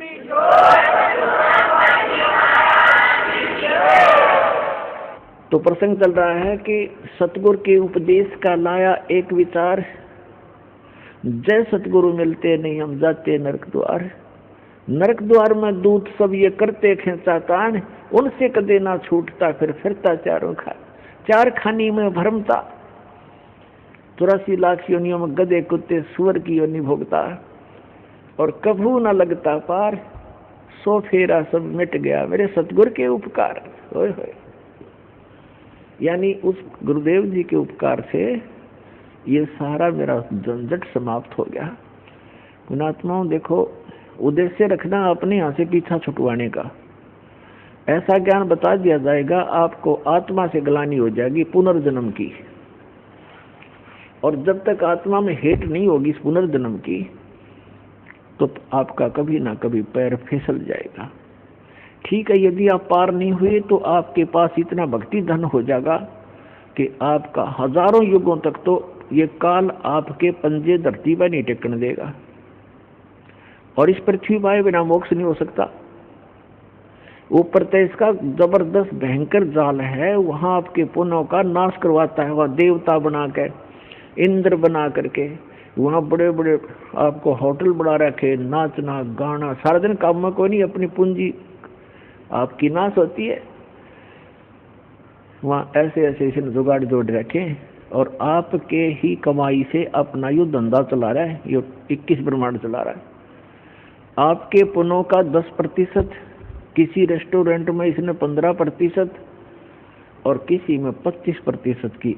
तो प्रसंग चल रहा है कि सतगुरु के उपदेश का लाया एक विचार, जय सतगुरु मिलते नहीं हम जाते नरक द्वार। नरक द्वार में दूत सब ये करते खेचा तान, उनसे कदे ना छूटता फिर फिरता चार खानी में भरमता। 84 लाख योनियों में गधे कुत्ते सुअर की योनि भोगता, और कभू न लगता पार, 100 फेरा सब मिट गया मेरे सतगुरु के उपकार। होय होय, यानी उस गुरुदेव जी के उपकार से ये सारा मेरा झंझट समाप्त हो गया। पुणात्माओं देखो, उद्देश्य रखना अपने यहाँ से पीछा छुटवाने का। ऐसा ज्ञान बता दिया जाएगा, आपको आत्मा से ग्लानि हो जाएगी पुनर्जन्म की, और जब तक आत्मा में हेट नहीं होगी इस पुनर्जन्म की, तो आपका कभी ना कभी पैर फिसल जाएगा। ठीक है, यदि आप पार नहीं हुए तो आपके पास इतना भक्ति धन हो जाएगा कि आपका हजारों युगों तक तो ये काल आपके पंजे धरती पर नहीं टेकने देगा, और इस पृथ्वी पर बिना मोक्ष नहीं हो सकता। ऊपर तो इसका जबरदस्त भयंकर जाल है, वहां आपके पुण्यों का नाश करवाता है। वह देवता बना के, इंद्र बना करके, वहां बड़े बड़े आपको होटल बना रखे, नाचना गाना सारा दिन, काम में कोई नहीं, अपनी पूंजी आपकी नाश होती है। वहां ऐसे ऐसे जुगाड़ जोड़ रखे, और आपके ही कमाई से अपना यो धंधा चला रहा है, ये 21 ब्रह्मांड चला रहा है। आपके पुण्यों का 10%, किसी रेस्टोरेंट में इसने 15% और किसी में 25% की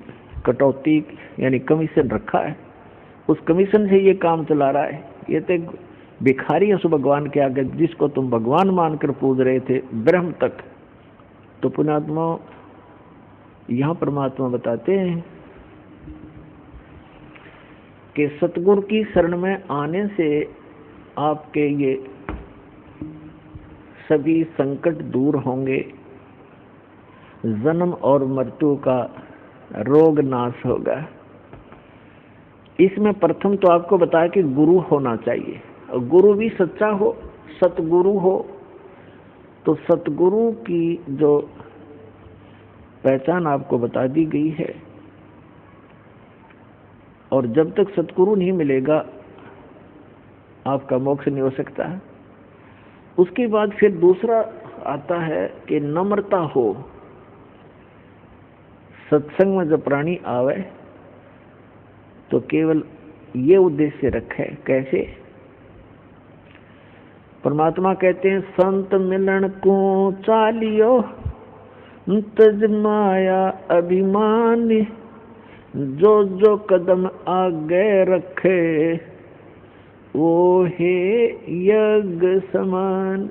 कटौती यानी कमीशन रखा है। उस कमीशन से ये काम चला रहा है। ये तो भिखारी है उस भगवान के आगे, जिसको तुम भगवान मानकर पूज रहे थे ब्रह्म तक। तो पुण्यात्मा यहाँ परमात्मा बताते हैं कि सतगुरु की शरण में आने से आपके ये सभी संकट दूर होंगे, जन्म और मृत्यु का रोग नाश होगा। इसमें प्रथम तो आपको बताया कि गुरु होना चाहिए, और गुरु भी सच्चा हो, सतगुरु हो। तो सतगुरु की जो पहचान आपको बता दी गई है, और जब तक सतगुरु नहीं मिलेगा आपका मोक्ष नहीं हो सकता है। उसके बाद फिर दूसरा आता है कि नम्रता हो। सत्संग में जब प्राणी आवे तो केवल ये उद्देश्य रखे। कैसे? परमात्मा कहते हैं, संत मिलन को चालियो तज माया अभिमान, जो जो कदम आगे रखे वो हे यज्ञ समान।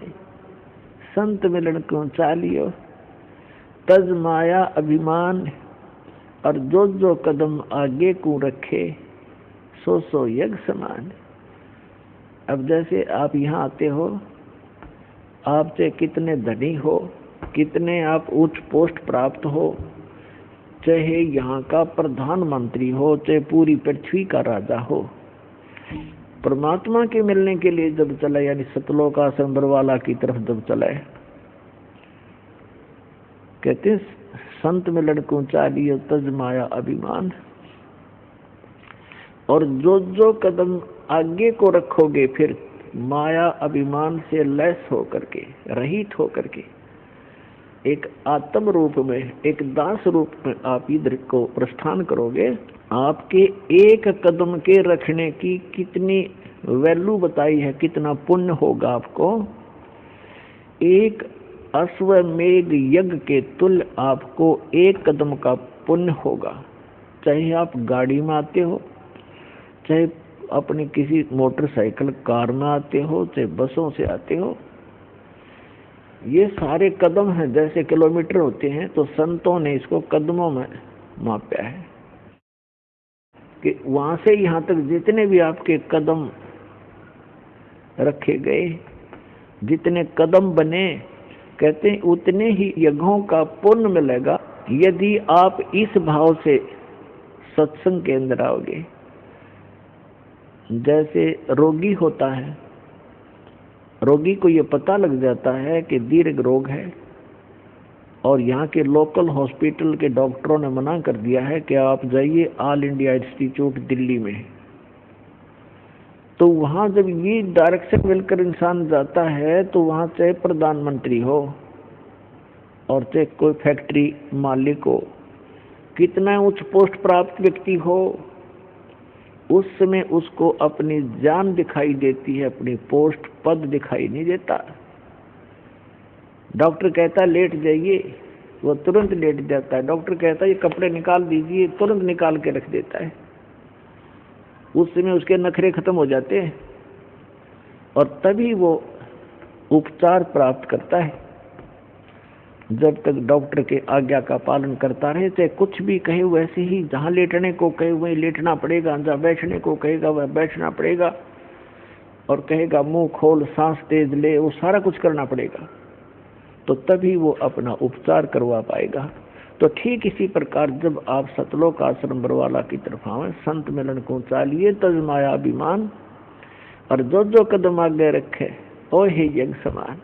संत मिलन को चालियो तज माया अभिमान, और जो जो कदम आगे को रखे सो सो यज्ञ समान। अब जैसे आप यहाँ आते हो, आप चाहे कितने धनी हो, कितने आप उच्च पोस्ट प्राप्त हो, चाहे यहाँ का प्रधानमंत्री हो, चाहे पूरी पृथ्वी का राजा हो, परमात्मा के मिलने के लिए जब चले, यानी सतलोक आश्रम बरवाला की तरफ जब चले, कहते संत मिलन को चालियो तज माया अभिमान। और जो जो कदम आगे को रखोगे फिर माया अभिमान से लैस होकर के, रहित होकर के, एक आत्म रूप में, एक दास रूप में आप इधर को प्रस्थान करोगे। आपके एक कदम के रखने की कितनी वैल्यू बताई है, कितना पुण्य होगा आपको। एक अश्वमेध यज्ञ के तुल्य आपको एक कदम का पुण्य होगा। चाहे आप गाड़ी में आते हो, चाहे अपने किसी मोटरसाइकिल कार में आते हो, चाहे बसों से आते हो, ये सारे कदम हैं। जैसे किलोमीटर होते हैं तो संतों ने इसको कदमों में मापा है कि वहां से यहां तक जितने भी आपके कदम रखे गए, जितने कदम बने, कहते हैं उतने ही यज्ञों का पुण्य मिलेगा यदि आप इस भाव से सत्संग के अंदर आओगे। जैसे रोगी होता है, रोगी को ये पता लग जाता है कि दीर्घ रोग है और यहाँ के लोकल हॉस्पिटल के डॉक्टरों ने मना कर दिया है कि आप जाइए ऑल इंडिया इंस्टीट्यूट दिल्ली में। तो वहाँ जब ये डायरेक्शन मिलकर इंसान जाता है तो वहाँ चाहे प्रधानमंत्री हो और चाहे कोई फैक्ट्री मालिक हो, कितना उच्च पोस्ट प्राप्त व्यक्ति हो, उस समय उसको अपनी जान दिखाई देती है, अपनी पोस्ट पद दिखाई नहीं देता। डॉक्टर कहता है लेट जाइए, वो तुरंत लेट जाता है। डॉक्टर कहता है ये कपड़े निकाल दीजिए, तुरंत निकाल के रख देता है। उस समय उसके नखरे खत्म हो जाते हैं और तभी वो उपचार प्राप्त करता है। जब तक डॉक्टर के आज्ञा का पालन करता रहे, चाहे कुछ भी कहे वैसे ही, जहाँ लेटने को कहे वहीं लेटना पड़ेगा, जहाँ बैठने को कहेगा वह बैठना पड़ेगा, और कहेगा मुंह खोल, सांस तेज ले, वो सारा कुछ करना पड़ेगा। तो तभी वो अपना उपचार करवा पाएगा। तो ठीक इसी प्रकार जब आप सतलोक आश्रम बरवाला की तरफ आवे, संत मिलन को चालिए तज माया अभिमान, और जो जो कदम आगे रखे ओ हे यज्ञ समान,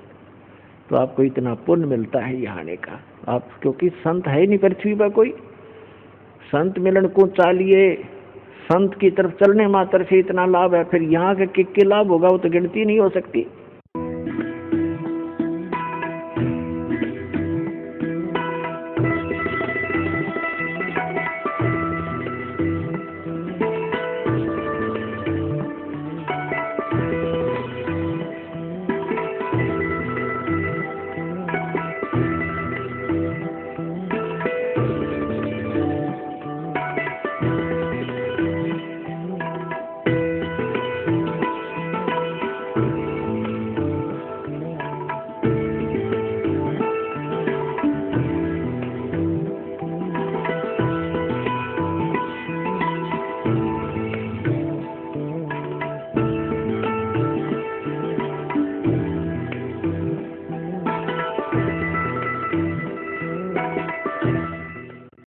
तो आपको इतना पुण्य मिलता है यहाँ आने का। आप क्योंकि संत है नहीं पृथ्वी पर कोई, संत मिलन को चालिए, संत की तरफ चलने मात्र से इतना लाभ है, फिर यहाँ के लाभ होगा वो तो गिनती नहीं हो सकती।